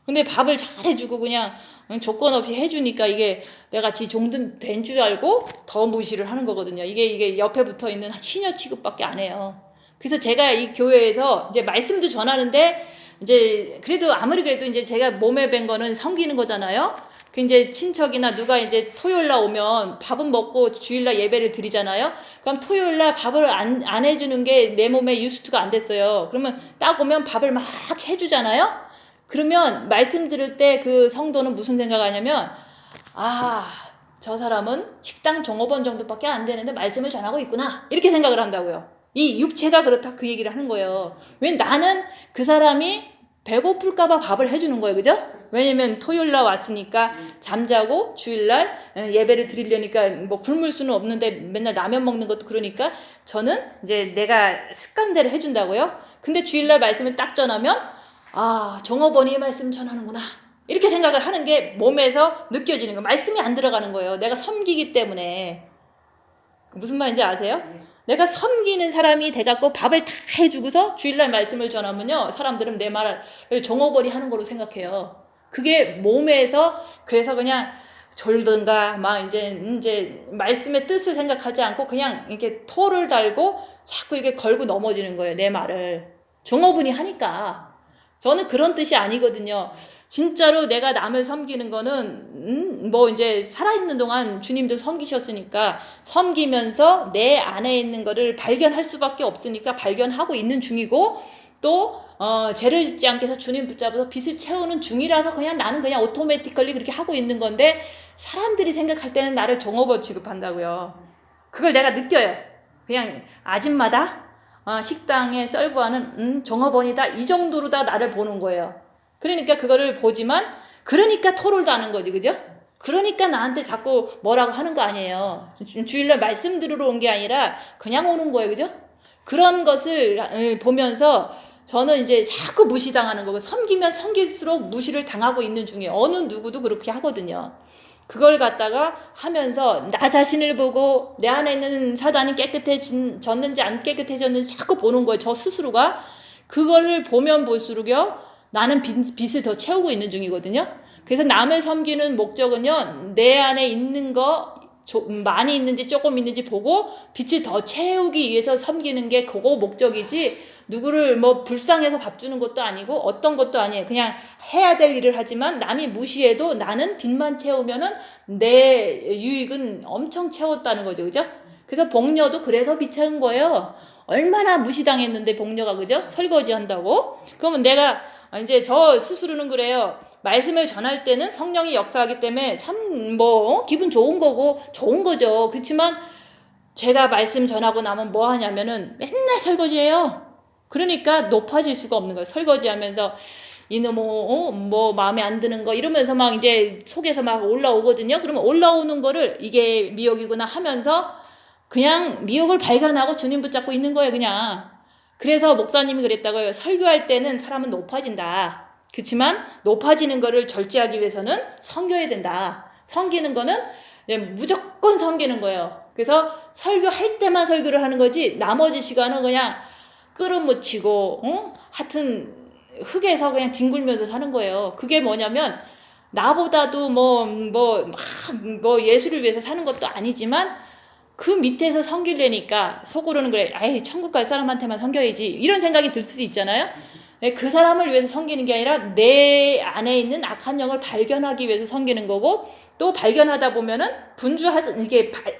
근데 밥을 잘 해주고 그냥 조건 없이 해주니까 이게 내가 지 종든 된 줄 알고 더 무시를 하는 거거든요. 이게 옆에 붙어 있는 시녀 취급밖에 안 해요. 그래서 제가 이 교회에서 이제 말씀도 전하는데 이제 그래도 아무리 그래도 이제 제가 몸에 밴 거는 섬기는 거잖아요. 그 이제 친척이나 누가 이제 토요일날 오면 밥은 먹고 주일날 예배를 드리잖아요. 그럼 토요일날 밥을 안 해주는 게 내 몸에 유스트가 안 됐어요. 그러면 딱 오면 밥을 막 해주잖아요. 그러면 말씀 들을 때 그 성도는 무슨 생각하냐면 저 사람은 식당 종업원 정도밖에 안 되는데 말씀을 전하고 있구나 이렇게 생각을 한다고요. 이 육체가 그렇다 그 얘기를 하는 거예요. 왜 나는 그 사람이 배고플까봐 밥을 해주는 거예요, 그죠? 왜냐면 토요일날 왔으니까 잠자고 주일날 예배를 드리려니까 뭐 굶을 수는 없는데 맨날 라면 먹는 것도 그러니까 저는 이제 내가 습관대로 해준다고요. 근데 주일날 말씀을 딱 전하면 종업원이 말씀 전하는구나 이렇게 생각을 하는 게 몸에서 느껴지는 거예요. 말씀이 안 들어가는 거예요. 내가 섬기기 때문에. 무슨 말인지 아세요? 내가 섬기는 사람이 돼갖고 밥을 다 해주고서 주일날 말씀을 전하면요 사람들은 내 말을 종업원이 하는 거로 생각해요. 그게 몸에서 그래서 그냥 졸든가 막 이제 말씀의 뜻을 생각하지 않고 그냥 이렇게 토를 달고 자꾸 이렇게 걸고 넘어지는 거예요. 내 말을 종업원이 하니까. 저는 그런 뜻이 아니거든요. 진짜로 내가 남을 섬기는 거는 뭐 이제 살아있는 동안 주님도 섬기셨으니까 섬기면서 내 안에 있는 거를 발견할 수밖에 없으니까 발견하고 있는 중이고 또 죄를 짓지 않게 해서 주님 붙잡아서 빚을 채우는 중이라서 그냥 나는 그냥 오토매티컬리 그렇게 하고 있는 건데 사람들이 생각할 때는 나를 종업원 취급한다고요. 그걸 내가 느껴요. 그냥 아줌마다 식당에 썰구하는 종업원이다 이 정도로 다 나를 보는 거예요. 그러니까 그거를 보지만 그러니까 토를 다는 거지, 그죠? 그러니까 나한테 자꾸 뭐라고 하는 거 아니에요. 주일날 말씀 들으러 온 게 아니라 그냥 오는 거예요, 그죠? 그런 것을 보면서 저는 이제 자꾸 무시당하는 거고 섬기면 섬길수록 무시를 당하고 있는 중에 어느 누구도 그렇게 하거든요. 그걸 갖다가 하면서 나 자신을 보고 내 안에 있는 사단이 깨끗해졌는지 안 깨끗해졌는지 자꾸 보는 거예요. 저 스스로가. 그거를 보면 볼수록요 나는 빚을 더 채우고 있는 중이거든요. 그래서 남을 섬기는 목적은요 내 안에 있는 거 많이 있는지 조금 있는지 보고 빚을 더 채우기 위해서 섬기는 게 그거 목적이지 누구를 뭐 불쌍해서 밥 주는 것도 아니고 어떤 것도 아니에요. 그냥 해야 될 일을 하지만 남이 무시해도 나는 빚만 채우면은 내 유익은 엄청 채웠다는 거죠, 그죠? 그래서 복녀도 그래서 빚 채운 거예요. 얼마나 무시당했는데 복녀가, 그죠? 설거지 한다고. 그러면 내가 이제 저 스스로는 그래요. 말씀을 전할 때는 성령이 역사하기 때문에 참 기분 좋은 거고 좋은 거죠. 그렇지만 제가 말씀 전하고 나면 뭐 하냐면은 맨날 설거지해요. 그러니까 높아질 수가 없는 거예요. 설거지하면서 이놈 뭐 마음에 안 드는 거 이러면서 막 이제 속에서 막 올라오거든요. 그러면 올라오는 거를 이게 미혹이구나 하면서 그냥 미혹을 발견하고 주님 붙잡고 있는 거예요, 그냥. 그래서 목사님이 그랬다고요. 설교할 때는 사람은 높아진다. 그렇지만 높아지는 거를 절제하기 위해서는 섬겨야 된다. 섬기는 거는 무조건 섬기는 거예요. 그래서 설교할 때만 설교를 하는 거지 나머지 시간은 그냥 끌어묻히고 하여튼 흙에서 그냥 뒹굴면서 사는 거예요. 그게 뭐냐면 나보다도 예수를 위해서 사는 것도 아니지만 그 밑에서 섬기려니까 속으로는 그래. 아이 천국 갈 사람한테만 섬겨야지 이런 생각이 들 수도 있잖아요. 그 사람을 위해서 섬기는 게 아니라 내 안에 있는 악한 영을 발견하기 위해서 섬기는 거고 또 발견하다 보면은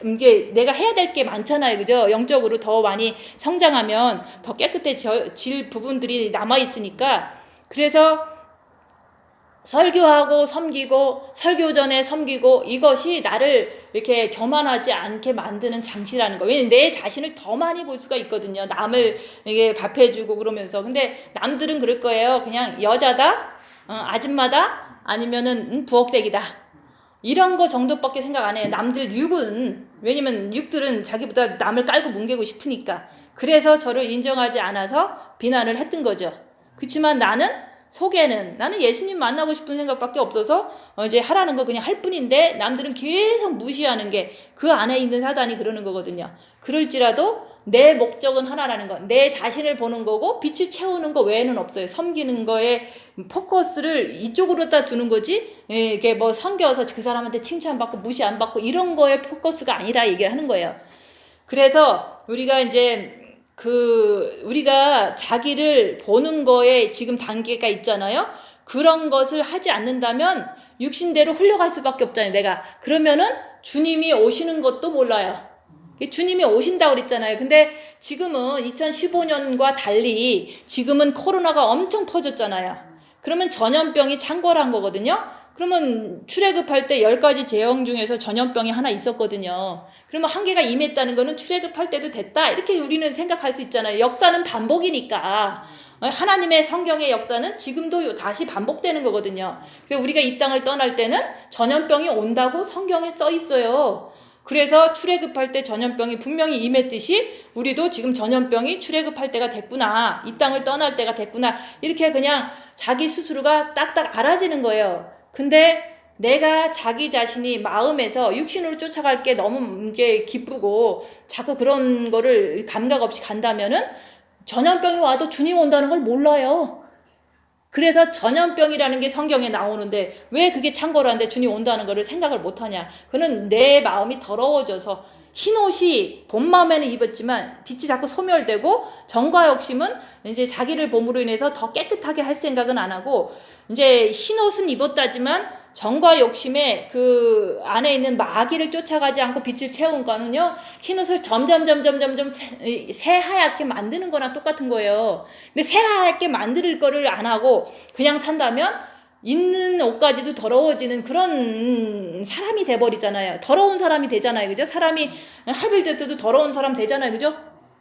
이게 내가 해야 될 게 많잖아요, 그죠? 영적으로 더 많이 성장하면 더 깨끗해질 부분들이 남아 있으니까 그래서 설교하고 섬기고 설교 전에 섬기고 이것이 나를 이렇게 교만하지 않게 만드는 장치라는 거예요. 왜냐면 내 자신을 더 많이 볼 수가 있거든요. 남을 이게 밥해주고 그러면서. 근데 남들은 그럴 거예요. 그냥 여자다, 아줌마다, 아니면은 부엌대기다. 이런 거 정도밖에 생각 안 해요. 남들 육은, 왜냐면 육들은 자기보다 남을 깔고 뭉개고 싶으니까. 그래서 저를 인정하지 않아서 비난을 했던 거죠. 그렇지만 나는 속에는 나는 예수님 만나고 싶은 생각밖에 없어서 이제 하라는 거 그냥 할 뿐인데 남들은 계속 무시하는 게 그 안에 있는 사단이 그러는 거거든요. 그럴지라도 내 목적은 하나라는 거, 내 자신을 보는 거고 빛을 채우는 거 외에는 없어요. 섬기는 거에 포커스를 이쪽으로다 두는 거지. 이게 뭐 섬겨서 그 사람한테 칭찬받고 무시 안 받고 이런 거에 포커스가 아니라 얘기를 하는 거예요. 그래서 우리가 이제 우리가 자기를 보는 거에 지금 단계가 있잖아요. 그런 것을 하지 않는다면 육신대로 흘러갈 수밖에 없잖아요. 내가 그러면은 주님이 오시는 것도 몰라요. 주님이 오신다고 그랬잖아요. 근데 지금은 2015년과 달리 지금은 코로나가 엄청 터졌잖아요. 그러면 전염병이 창궐한 거거든요. 그러면 출애굽할 때 10가지 제형 중에서 전염병이 하나 있었거든요. 그러면 한계가 임했다는 거는 출애굽할 때도 됐다. 이렇게 우리는 생각할 수 있잖아요. 역사는 반복이니까. 하나님의 성경의 역사는 지금도 다시 반복되는 거거든요. 그래서 우리가 이 땅을 떠날 때는 전염병이 온다고 성경에 써 있어요. 그래서 출애굽할 때 전염병이 분명히 임했듯이 우리도 지금 전염병이 출애굽할 때가 됐구나. 이 땅을 떠날 때가 됐구나. 이렇게 그냥 자기 스스로가 딱딱 알아지는 거예요. 근데 내가 자기 자신이 마음에서 육신으로 쫓아갈 게 너무 이게 기쁘고 자꾸 그런 거를 감각 없이 간다면은 전염병이 와도 주님 온다는 걸 몰라요. 그래서 전염병이라는 게 성경에 나오는데 왜 그게 창궐하는데 주님 온다는 거를 생각을 못하냐. 그는 내 마음이 더러워져서 흰옷이 본 마음에는 입었지만 빛이 자꾸 소멸되고 정과 욕심은 이제 자기를 봄으로 인해서 더 깨끗하게 할 생각은 안 하고 이제 흰옷은 입었다지만 정과 욕심에 그 안에 있는 마귀를 쫓아가지 않고 빛을 채운 거는요, 흰옷을 점점 새하얗게 만드는 거랑 똑같은 거예요. 근데 새하얗게 만들 거를 안 하고 그냥 산다면 있는 옷까지도 더러워지는 그런 사람이 돼버리잖아요. 더러운 사람이 되잖아요. 그죠? 사람이 하빌됐어도 더러운 사람 되잖아요. 그죠?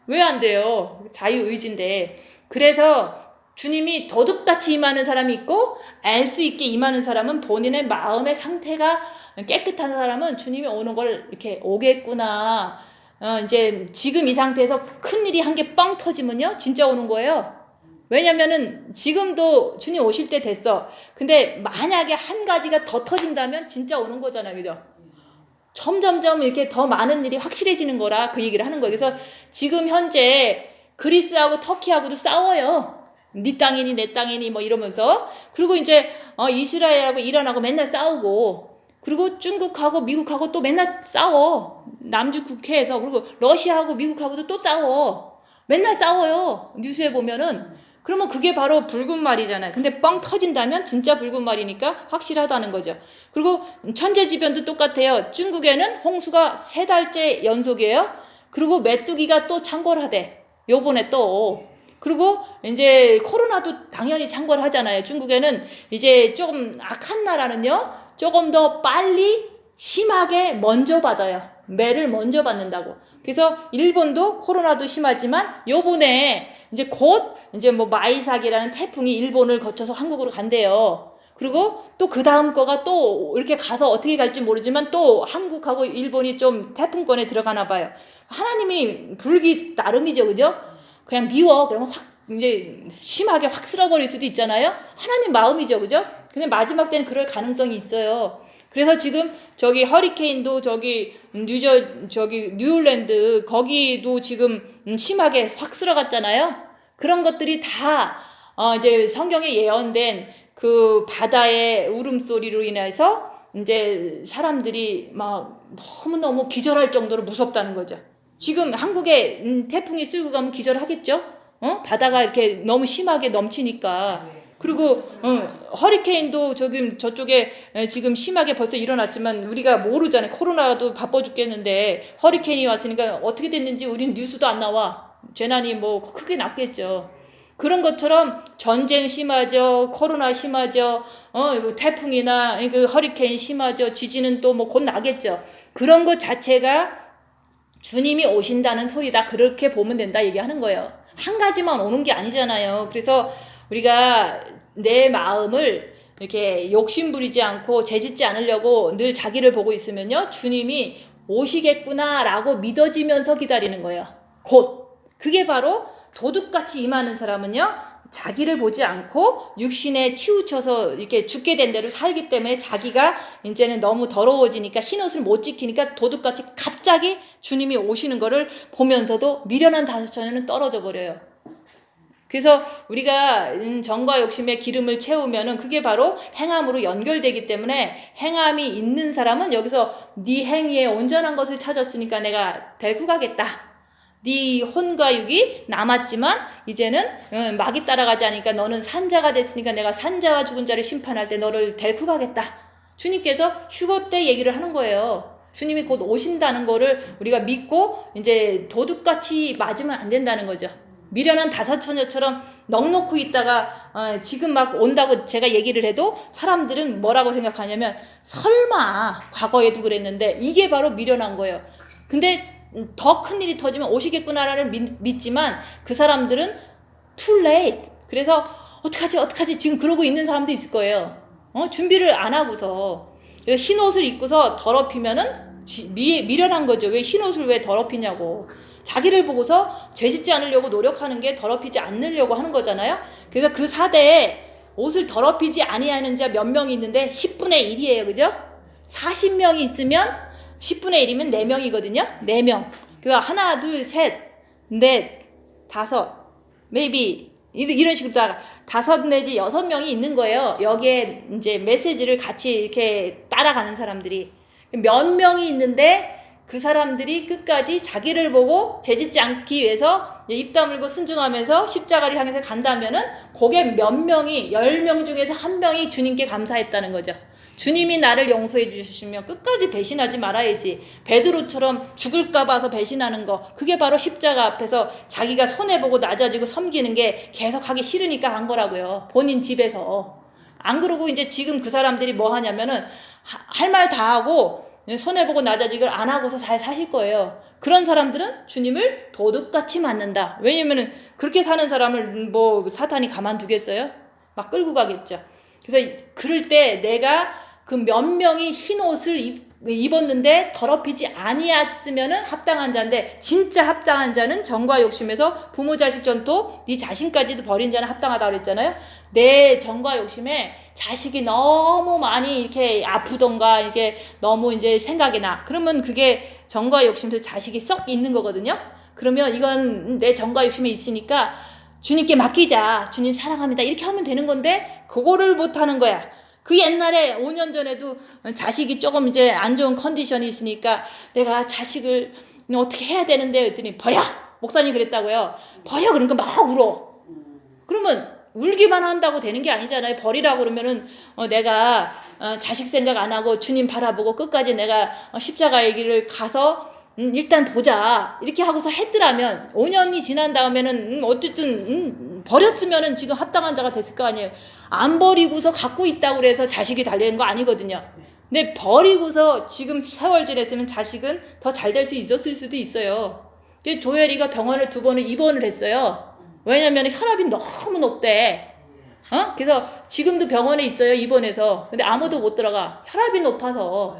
왜 안 돼요? 자유의지인데. 그래서 주님이 도둑같이 임하는 사람이 있고 알 수 있게 임하는 사람은 본인의 마음의 상태가 깨끗한 사람은 주님이 오는 걸 이렇게 오겠구나. 이제 지금 이 상태에서 큰일이 한 개 뻥 터지면요 진짜 오는 거예요. 왜냐면은 지금도 주님 오실 때 됐어. 근데 만약에 한 가지가 더 터진다면 진짜 오는 거잖아요. 그죠? 점점점 이렇게 더 많은 일이 확실해지는 거라 그 얘기를 하는 거예요. 그래서 지금 현재 그리스하고 터키하고도 싸워요. 네 땅이니 내 땅이니 뭐 이러면서. 그리고 이제 이스라엘하고 이란하고 맨날 싸우고, 그리고 중국하고 미국하고 또 맨날 싸워. 남주 국해에서. 그리고 러시아하고 미국하고도 또 싸워. 맨날 싸워요. 뉴스에 보면은. 그러면 그게 바로 붉은 말이잖아요. 근데 뻥 터진다면 진짜 붉은 말이니까 확실하다는 거죠. 그리고 천재지변도 똑같아요. 중국에는 홍수가 3달째 연속이에요. 그리고 메뚜기가 또 창궐하대. 요번에 또. 그리고 이제 코로나도 당연히 창궐하잖아요. 중국에는 이제 조금 악한 나라는요, 조금 더 빨리 심하게 먼저 받아요. 매를 먼저 받는다고. 그래서 일본도 코로나도 심하지만 요번에 이제 곧 이제 뭐 마이삭이라는 태풍이 일본을 거쳐서 한국으로 간대요. 그리고 또 그 다음 거가 또 이렇게 가서 어떻게 갈지 모르지만 또 한국하고 일본이 좀 태풍권에 들어가나 봐요. 하나님이 불기 나름이죠. 그죠? 그냥 미워. 그러면 확 이제 심하게 확 쓸어버릴 수도 있잖아요. 하나님 마음이죠. 그죠? 근데 마지막 때는 그럴 가능성이 있어요. 그래서 지금 저기 허리케인도 저기 뉴올랜드 거기도 지금 심하게 확 쓸어갔잖아요. 그런 것들이 다 이제 성경에 예언된 그 바다의 울음소리로 인해서 이제 사람들이 막 너무너무 기절할 정도로 무섭다는 거죠. 지금 한국에 태풍이 쓸고 가면 기절하겠죠? 바다가 이렇게 너무 심하게 넘치니까. 그리고 허리케인도 저쪽에 지금 심하게 벌써 일어났지만 우리가 모르잖아요. 코로나도 바빠 죽겠는데 허리케인이 왔으니까 어떻게 됐는지 우린 뉴스도 안 나와. 재난이 뭐 크게 났겠죠. 그런 것처럼 전쟁 심하죠. 코로나 심하죠. 태풍이나 그 허리케인 심하죠. 지진은 또 뭐 곧 나겠죠. 그런 것 자체가 주님이 오신다는 소리다. 그렇게 보면 된다 얘기하는 거예요. 한 가지만 오는 게 아니잖아요. 그래서 우리가 내 마음을 이렇게 욕심 부리지 않고 죄짓지 않으려고 늘 자기를 보고 있으면요, 주님이 오시겠구나라고 믿어지면서 기다리는 거예요. 곧. 그게 바로 도둑같이 임하는 사람은요, 자기를 보지 않고 육신에 치우쳐서 이렇게 죽게 된 대로 살기 때문에 자기가 이제는 너무 더러워지니까 흰옷을 못 지키니까 도둑같이 갑자기 주님이 오시는 거를 보면서도 미련한 다섯천에는 떨어져 버려요. 그래서 우리가 정과 욕심의 기름을 채우면은 그게 바로 행함으로 연결되기 때문에, 행함이 있는 사람은 여기서 네 행위에 온전한 것을 찾았으니까 내가 데리고 가겠다. 네 혼과 육이 남았지만 이제는 막이 따라가지 않으니까 너는 산자가 됐으니까 내가 산자와 죽은 자를 심판할 때 너를 데리고 가겠다. 주님께서 휴거 때 얘기를 하는 거예요. 주님이 곧 오신다는 거를 우리가 믿고 이제 도둑같이 맞으면 안 된다는 거죠. 미련한 다섯처녀처럼 넉놓고 있다가 지금 막 온다고 제가 얘기를 해도 사람들은 뭐라고 생각하냐면, 설마 과거에도 그랬는데, 이게 바로 미련한 거예요. 근데 더 큰 일이 터지면 오시겠구나라는 믿지만 그 사람들은 too late. 그래서 어떡하지 지금 그러고 있는 사람도 있을 거예요. 준비를 안 하고서. 그래서 흰 옷을 입고서 더럽히면은 미련한 거죠. 왜 흰 옷을 왜 더럽히냐고. 자기를 보고서 죄짓지 않으려고 노력하는 게 더럽히지 않으려고 하는 거잖아요. 그래서 그 사대에 옷을 더럽히지 아니하는 자 몇 명이 있는데 10분의 1이에요. 그죠? 40명이 있으면 10분의 1이면 4명이거든요. 4명. 그래서 하나, 둘, 셋, 넷, 다섯, maybe 이런 식으로 다섯 내지 6명이 있는 거예요. 여기에 이제 메시지를 같이 이렇게 따라가는 사람들이. 몇 명이 있는데 그 사람들이 끝까지 자기를 보고 죄짓지 않기 위해서 입 다물고 순종하면서 십자가를 향해서 간다면은 그게 몇 명이, 10명 중에서 1명이 주님께 감사했다는 거죠. 주님이 나를 용서해 주시면 끝까지 배신하지 말아야지. 베드로처럼 죽을까 봐서 배신하는 거, 그게 바로 십자가 앞에서 자기가 손해보고 낮아지고 섬기는 게 계속 하기 싫으니까 간 거라고요. 본인 집에서. 안 그러고 이제 지금 그 사람들이 뭐 하냐면은 할 말 다 하고 손해보고 낮아지기를 안 하고서 잘 사실 거예요. 그런 사람들은 주님을 도둑같이 맞는다. 왜냐면은 그렇게 사는 사람을 뭐 사탄이 가만두겠어요? 막 끌고 가겠죠. 그래서 그럴 때 내가 그 몇 명이 흰 옷을 입었는데 더럽히지 아니었으면은 합당한 자인데, 진짜 합당한 자는 정과 욕심에서 부모 자식 전토 네 자신까지도 버린 자는 합당하다고 그랬잖아요. 내 정과 욕심에 자식이 너무 많이 이렇게 아프던가 이게 너무 이제 생각이 나. 그러면 그게 정과 욕심에서 자식이 썩 있는 거거든요. 그러면 이건 내 정과 욕심에 있으니까 주님께 맡기자. 주님 사랑합니다. 이렇게 하면 되는 건데 그거를 못 하는 거야. 그 옛날에 5년 전에도 자식이 조금 이제 안 좋은 컨디션이 있으니까 내가 자식을 어떻게 해야 되는데 했더니 버려! 목사님 그랬다고요. 버려! 그러니까 막 울어. 그러면 울기만 한다고 되는 게 아니잖아요. 버리라고 그러면은 내가 자식 생각 안 하고 주님 바라보고 끝까지 내가 십자가의 길을 가서 일단 보자 이렇게 하고서 했더라면 5년이 지난 다음에는 어쨌든 버렸으면은 지금 합당한 자가 됐을 거 아니에요. 안 버리고서 갖고 있다고 그래서 자식이 달리는 거 아니거든요. 근데 버리고서 지금 세월 지냈으면 자식은 더 잘 될 수 있었을 수도 있어요. 근데 조혜리가 병원을 2번을 입원을 했어요. 왜냐면 혈압이 너무 높대. 그래서 지금도 병원에 있어요. 입원해서. 근데 아무도 못 들어가. 혈압이 높아서.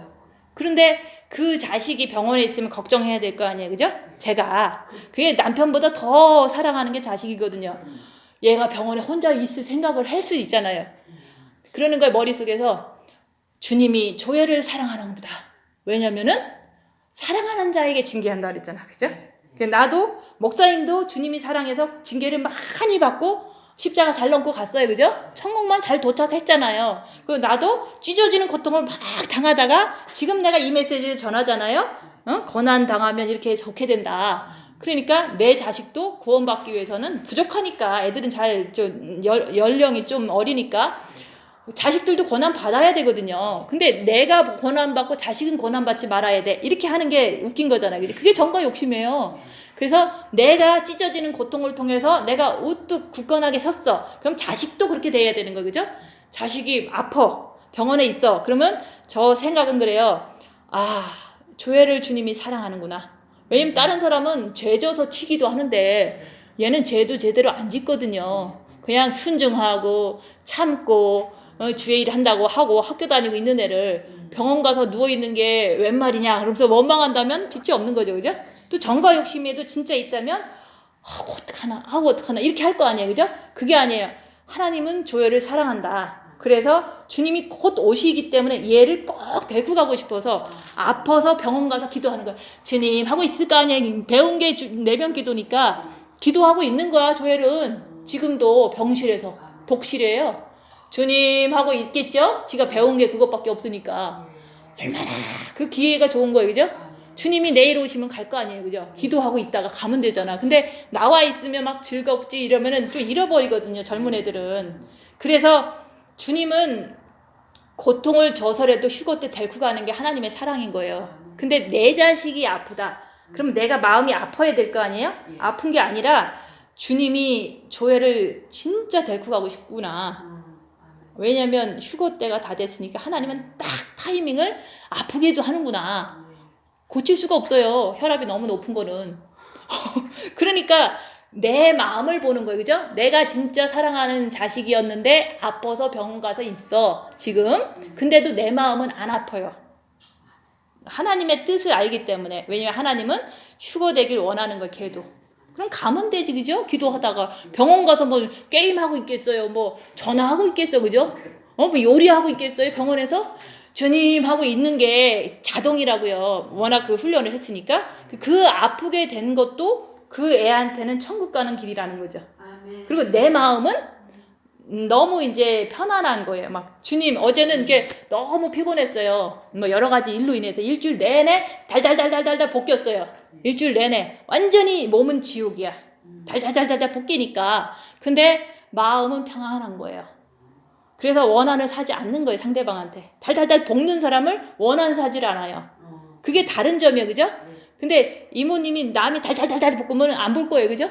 그런데 그 자식이 병원에 있으면 걱정해야 될 거 아니에요. 그죠? 제가. 그게 남편보다 더 사랑하는 게 자식이거든요. 얘가 병원에 혼자 있을 생각을 할 수 있잖아요. 그러는 걸 머릿속에서 주님이 조회를 사랑하는 보다. 왜냐면은 사랑하는 자에게 징계한다 그랬잖아. 그죠? 나도 목사님도 주님이 사랑해서 징계를 많이 받고 십자가 잘 넘고 갔어요. 그죠? 천국만 잘 도착했잖아요. 그리고 나도 찢어지는 고통을 막 당하다가 지금 내가 이 메시지를 전하잖아요. 고난 당하면 이렇게 좋게 된다. 그러니까 내 자식도 구원받기 위해서는 부족하니까, 애들은 연령이 좀 어리니까 자식들도 고난 받아야 되거든요. 근데 내가 고난 받고 자식은 고난 받지 말아야 돼. 이렇게 하는 게 웃긴 거잖아요. 그게 정과 욕심이에요. 그래서 내가 찢어지는 고통을 통해서 내가 우뚝 굳건하게 섰어. 그럼 자식도 그렇게 돼야 되는 거죠. 그죠? 자식이 아파. 병원에 있어. 그러면 저 생각은 그래요. 조회를 주님이 사랑하는구나. 왜냐면 다른 사람은 죄 져서 치기도 하는데 얘는 죄도 제대로 안 짓거든요. 그냥 순종하고 참고 주의 일 한다고 하고 학교 다니고 있는 애를 병원 가서 누워있는 게 웬 말이냐 그러면서 원망한다면 빛이 없는 거죠. 그죠? 또 정과 욕심에도 진짜 있다면 하고 어떡하나 이렇게 할 거 아니에요. 그죠? 그게 아니에요. 하나님은 조회를 사랑한다. 그래서 주님이 곧 오시기 때문에 얘를 꼭 데리고 가고 싶어서 아파서 병원 가서 기도하는 거야. 주님 하고 있을 거 아니에요. 배운 게 내병 기도니까 기도하고 있는 거야. 조엘은 지금도 병실에서 독실이에요. 주님 하고 있겠죠? 지가 배운 게 그것밖에 없으니까 얼마나 그 기회가 좋은 거예요. 그죠? 주님이 내일 오시면 갈 거 아니에요. 그죠? 기도하고 있다가 가면 되잖아. 근데 나와 있으면 막 즐겁지 이러면은 좀 잃어버리거든요. 젊은 애들은. 그래서 주님은 고통을 줘서라도 휴거 때 데리고 가는 게 하나님의 사랑인 거예요. 근데 내 자식이 아프다. 그럼 내가 마음이 아파야 될 거 아니에요? 아픈 게 아니라 주님이 조회를 진짜 데리고 가고 싶구나. 왜냐면 휴거 때가 다 됐으니까 하나님은 딱 타이밍을 아프게도 하는구나. 고칠 수가 없어요. 혈압이 너무 높은 거는. 그러니까 내 마음을 보는 거예요. 그죠? 내가 진짜 사랑하는 자식이었는데 아파서 병원 가서 있어. 지금. 근데도 내 마음은 안 아파요. 하나님의 뜻을 알기 때문에. 왜냐면 하나님은 휴거되길 원하는 거예요. 걔도. 그럼 가면 되지. 그죠? 기도하다가 병원 가서 뭐 게임하고 있겠어요. 뭐 전화하고 있겠어요. 그죠? 뭐 요리하고 있겠어요. 병원에서. 주님 하고 있는 게 자동이라고요. 워낙 그 훈련을 했으니까. 그 아프게 된 것도 그 애한테는 천국 가는 길이라는 거죠. 그리고 내 마음은 너무 이제 편안한 거예요. 막 주님 어제는 이게 너무 피곤했어요. 뭐 여러 가지 일로 인해서 일주일 내내 달달달달달달 볶였어요. 일주일 내내 완전히 몸은 지옥이야. 달달달달달 볶이니까. 근데 마음은 평안한 거예요. 그래서 원한을 사지 않는 거예요. 상대방한테. 달달달 볶는 사람을 원한 사질 않아요. 그게 다른 점이에요. 그죠? 근데 이모님이 남이 달달달달 볶으면 안 볼 거예요. 그죠?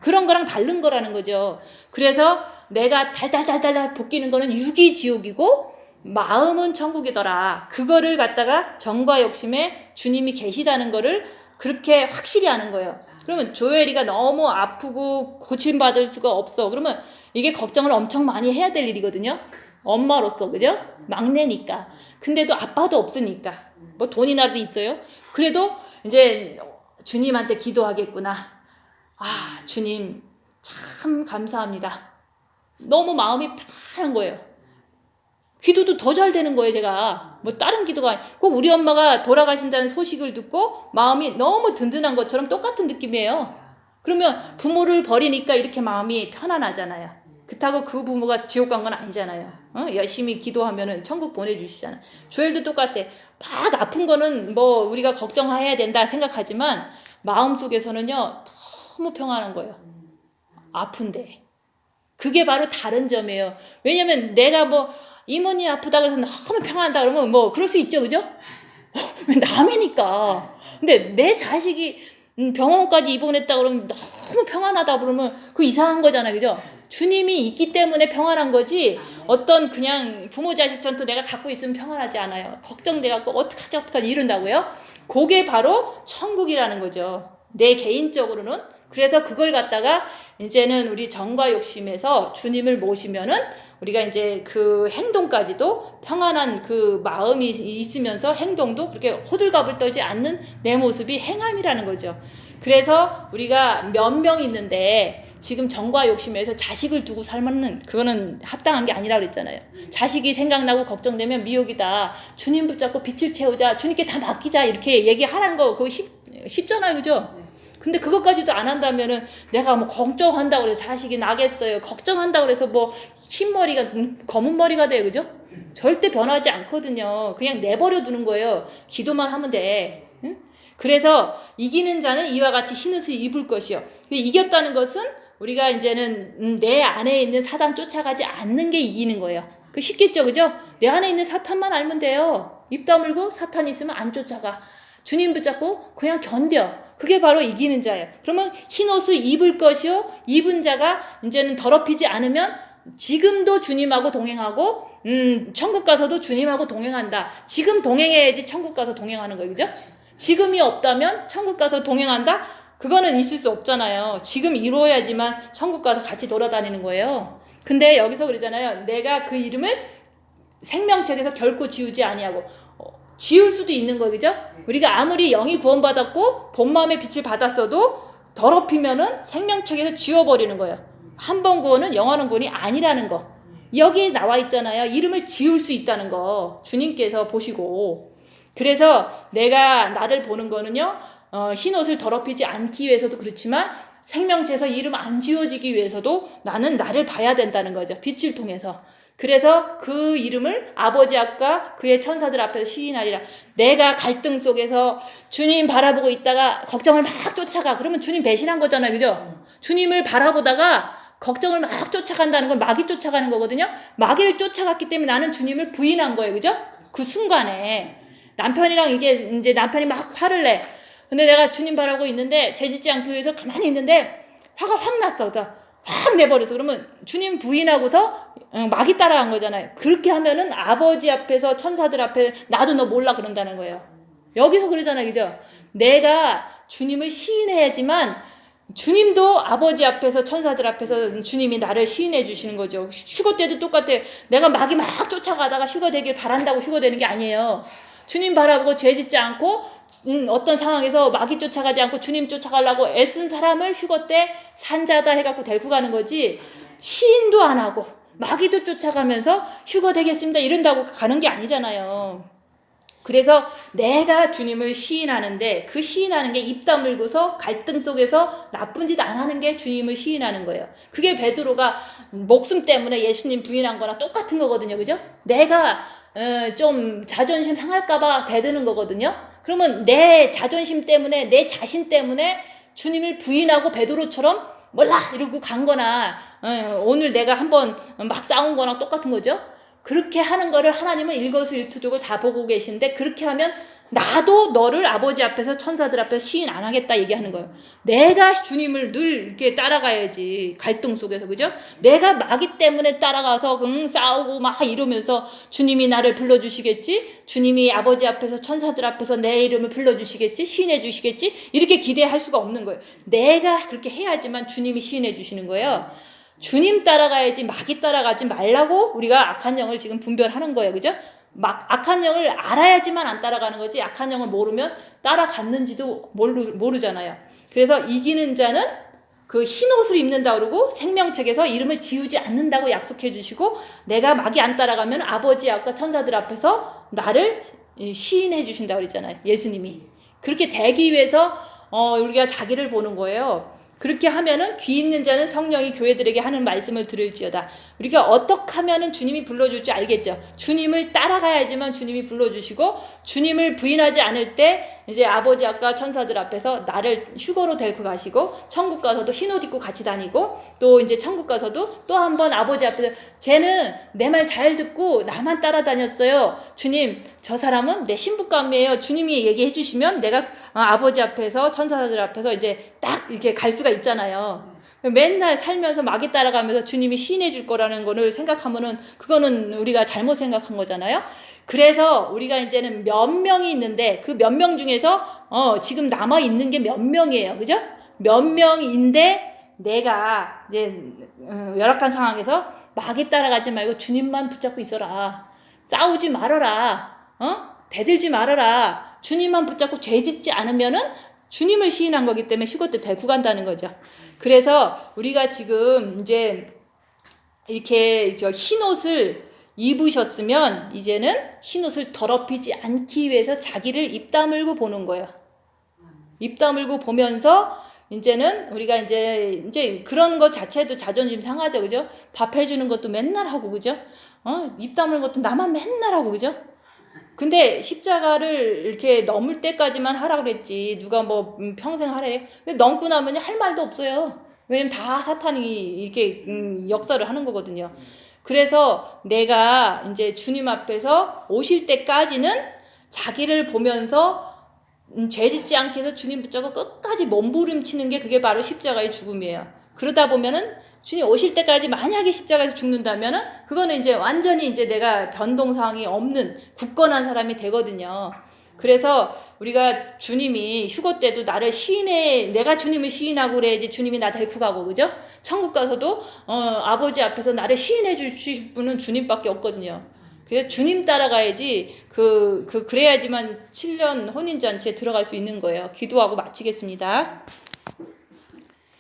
그런 거랑 다른 거라는 거죠. 그래서 내가 달달달달 볶이는 거는 육이 지옥이고 마음은 천국이더라. 그거를 갖다가 정과 욕심에 주님이 계시다는 거를 그렇게 확실히 아는 거예요. 그러면 조엘이가 너무 아프고 고침받을 수가 없어. 그러면 이게 걱정을 엄청 많이 해야 될 일이거든요. 엄마로서. 그죠? 막내니까. 근데도 아빠도 없으니까. 뭐 돈이나도 있어요. 그래도 이제 주님한테 기도하겠구나. 아, 주님 참 감사합니다. 너무 마음이 편한 거예요. 기도도 더 잘 되는 거예요. 제가 뭐 다른 기도가 꼭 우리 엄마가 돌아가신다는 소식을 듣고 마음이 너무 든든한 것처럼 똑같은 느낌이에요. 그러면 부모를 버리니까 이렇게 마음이 편안하잖아요. 그렇다고 그 부모가 지옥 간 건 아니잖아요. 열심히 기도하면은 천국 보내주시잖아요. 조엘도 똑같아. 막 아픈 거는 뭐 우리가 걱정해야 된다 생각하지만 마음속에서는요 너무 평안한 거예요. 아픈데. 그게 바로 다른 점이에요. 왜냐면 내가 뭐 이모님 아프다 그래서 너무 평안하다 그러면 뭐 그럴 수 있죠. 그죠? 남이니까. 근데 내 자식이 병원까지 입원했다 그러면 너무 평안하다 그러면 그 이상한 거잖아요. 그죠? 주님이 있기 때문에 평안한 거지 어떤 그냥 부모 자식 전투 내가 갖고 있으면 평안하지 않아요. 걱정돼갖고 어떡하지 이런다고요? 그게 바로 천국이라는 거죠. 내 개인적으로는. 그래서 그걸 갖다가 이제는 우리 정과 욕심에서 주님을 모시면은 우리가 이제 그 행동까지도 평안한 그 마음이 있으면서 행동도 그렇게 호들갑을 떨지 않는 내 모습이 행함이라는 거죠. 그래서 우리가 몇 명 있는데 지금 정과 욕심에서 자식을 두고 살면 그거는 합당한 게 아니라 그랬잖아요. 자식이 생각나고 걱정되면 미혹이다. 주님 붙잡고 빛을 채우자. 주님께 다 맡기자. 이렇게 얘기하라는 거 그거 쉽잖아요. 그죠? 근데 그것까지도 안 한다면은 내가 뭐 걱정한다고 그래서 자식이 나겠어요. 걱정한다고 그래서 뭐 흰머리가 검은 머리가 돼요. 그죠? 절대 변하지 않거든요. 그냥 내버려 두는 거예요. 기도만 하면 돼. 응? 그래서 이기는 자는 이와 같이 흰 옷을 입을 것이요. 근데 이겼다는 것은 우리가 이제는 내 안에 있는 사단 쫓아가지 않는 게 이기는 거예요. 그 쉽겠죠. 그죠? 내 안에 있는 사탄만 알면 돼요. 입 다물고 사탄 있으면 안 쫓아가. 주님 붙잡고 그냥 견뎌. 그게 바로 이기는 자예요. 그러면 흰 옷을 입을 것이요. 입은 자가 이제는 더럽히지 않으면 지금도 주님하고 동행하고 천국 가서도 주님하고 동행한다. 지금 동행해야지 천국 가서 동행하는 거예요. 그죠? 지금이 없다면 천국 가서 동행한다? 그거는 있을 수 없잖아요. 지금 이루어야지만 천국 가서 같이 돌아다니는 거예요. 근데 여기서 그러잖아요. 내가 그 이름을 생명책에서 결코 지우지 아니하고 지울 수도 있는 거 그죠? 우리가 아무리 영이 구원받았고 본 마음의 빛을 받았어도 더럽히면은 생명책에서 지워버리는 거예요. 한 번 구원은 영원한 구원이 아니라는 거. 여기에 나와 있잖아요. 이름을 지울 수 있다는 거. 주님께서 보시고. 그래서 내가 나를 보는 거는요. 흰옷을 더럽히지 않기 위해서도 그렇지만 생명책에서 이름 안 지워지기 위해서도 나는 나를 봐야 된다는 거죠. 빛을 통해서. 그래서 그 이름을 아버지 앞과 그의 천사들 앞에서 시인하리라. 내가 갈등 속에서 주님 바라보고 있다가 걱정을 막 쫓아가. 그러면 주님 배신한 거잖아요. 그죠? 주님을 바라보다가 걱정을 막 쫓아간다는 건 마귀 쫓아가는 거거든요. 마귀를 쫓아갔기 때문에 나는 주님을 부인한 거예요. 그죠? 그 순간에. 남편이랑 이제 남편이 막 화를 내. 근데 내가 주님 바라보고 있는데 죄짓지 않기 위해서 가만히 있는데 화가 확 났어. 확 내버려서. 그러면 주님 부인하고서 마귀 따라간 거잖아요. 그렇게 하면은 아버지 앞에서 천사들 앞에 나도 너 몰라 그런다는 거예요. 여기서 그러잖아요. 그죠? 내가 주님을 시인해야지만 주님도 아버지 앞에서 천사들 앞에서 주님이 나를 시인해 주시는 거죠. 휴거 때도 똑같아요. 내가 마귀 막 쫓아가다가 휴거 되길 바란다고 휴거 되는 게 아니에요. 주님 바라보고 죄짓지 않고 어떤 상황에서 마귀 쫓아가지 않고 주님 쫓아가려고 애쓴 사람을 휴거 때 산자다 해갖고 데리고 가는 거지 시인도 안 하고 마귀도 쫓아가면서 휴거 되겠습니다 이런다고 가는 게 아니잖아요. 그래서 내가 주님을 시인하는데 그 시인하는 게 입 다물고서 갈등 속에서 나쁜 짓 안 하는 게 주님을 시인하는 거예요. 그게 베드로가 목숨 때문에 예수님 부인한 거랑 똑같은 거거든요. 그죠? 내가 좀 자존심 상할까봐 대드는 거거든요. 그러면 내 자존심 때문에 내 자신 때문에 주님을 부인하고 베드로처럼 몰라 이러고 간 거나 오늘 내가 한번 막 싸운 거랑 똑같은 거죠. 그렇게 하는 거를 하나님은 일거수일투족을 다 보고 계신데 그렇게 하면 나도 너를 아버지 앞에서 천사들 앞에서 시인 안 하겠다 얘기하는 거예요. 내가 주님을 늘 이렇게 따라가야지 갈등 속에서 그죠? 내가 마귀 때문에 따라가서 싸우고 막 이러면서 주님이 나를 불러주시겠지? 주님이 아버지 앞에서 천사들 앞에서 내 이름을 불러주시겠지? 시인해 주시겠지? 이렇게 기대할 수가 없는 거예요. 내가 그렇게 해야지만 주님이 시인해 주시는 거예요. 주님 따라가야지 마귀 따라가지 말라고 우리가 악한 영을 지금 분별하는 거예요. 그죠? 막 악한 영을 알아야지만 안 따라가는 거지 악한 영을 모르면 따라갔는지도 모르잖아요. 그래서 이기는 자는 그 흰옷을 입는다 그러고 생명책에서 이름을 지우지 않는다고 약속해 주시고 내가 마귀 안 따라가면 아버지 앞과 천사들 앞에서 나를 시인해 주신다 그랬잖아요. 예수님이. 그렇게 되기 위해서 우리가 자기를 보는 거예요. 그렇게 하면은 귀 있는 자는 성령이 교회들에게 하는 말씀을 들을지어다. 우리가 어떻게 하면은 주님이 불러줄지 알겠죠. 주님을 따라가야지만 주님이 불러주시고 주님을 부인하지 않을 때 이제 아버지 앞과 천사들 앞에서 나를 휴거로 데리고 가시고 천국 가서도 흰옷 입고 같이 다니고 또 이제 천국 가서도 또 한 번 아버지 앞에서 쟤는 내 말 잘 듣고 나만 따라다녔어요. 주님 저 사람은 내 신부감이에요. 주님이 얘기해 주시면 내가 아버지 앞에서 천사들 앞에서 이제 딱 이렇게 갈 수가 있잖아요. 맨날 살면서 마귀 따라가면서 주님이 시인해 줄 거라는 거를 생각하면은 그거는 우리가 잘못 생각한 거잖아요. 그래서 우리가 이제는 몇 명이 있는데 그 몇 명 중에서 지금 남아 있는 게 몇 명이에요. 그죠? 몇 명인데 내가 이제 열악한 상황에서 마귀 따라가지 말고 주님만 붙잡고 있어라. 싸우지 말아라. 대들지 말아라. 주님만 붙잡고 죄 짓지 않으면은 주님을 시인한 거기 때문에 휴거 때 데리고 간다는 거죠. 그래서 우리가 지금 이제 이렇게 흰 옷을 입으셨으면 이제는 흰 옷을 더럽히지 않기 위해서 자기를 입 다물고 보는 거예요. 입 다물고 보면서 이제는 우리가 이제 그런 것 자체도 자존심 상하죠. 그죠? 밥 해주는 것도 맨날 하고 그죠? 입 다무는 것도 나만 맨날 하고 그죠? 근데 십자가를 이렇게 넘을 때까지만 하라 그랬지 누가 뭐 평생 하래. 근데 넘고 나면 할 말도 없어요. 왜냐면 다 사탄이 이렇게 역사를 하는 거거든요. 그래서 내가 이제 주님 앞에서 오실 때까지는 자기를 보면서 죄 짓지 않게 해서 주님 붙잡고 끝까지 몸부림치는 게 그게 바로 십자가의 죽음이에요. 그러다 보면은 주님 오실 때까지 만약에 십자가에서 죽는다면은 그거는 이제 완전히 이제 내가 변동사항이 없는 굳건한 사람이 되거든요. 그래서 우리가 주님이 휴거 때도 나를 내가 주님을 시인하고 그래야지 주님이 나 데리고 가고, 그죠? 천국 가서도 아버지 앞에서 나를 시인해 주실 분은 주님밖에 없거든요. 그래서 주님 따라가야지 그래야지만 7년 혼인잔치에 들어갈 수 있는 거예요. 기도하고 마치겠습니다.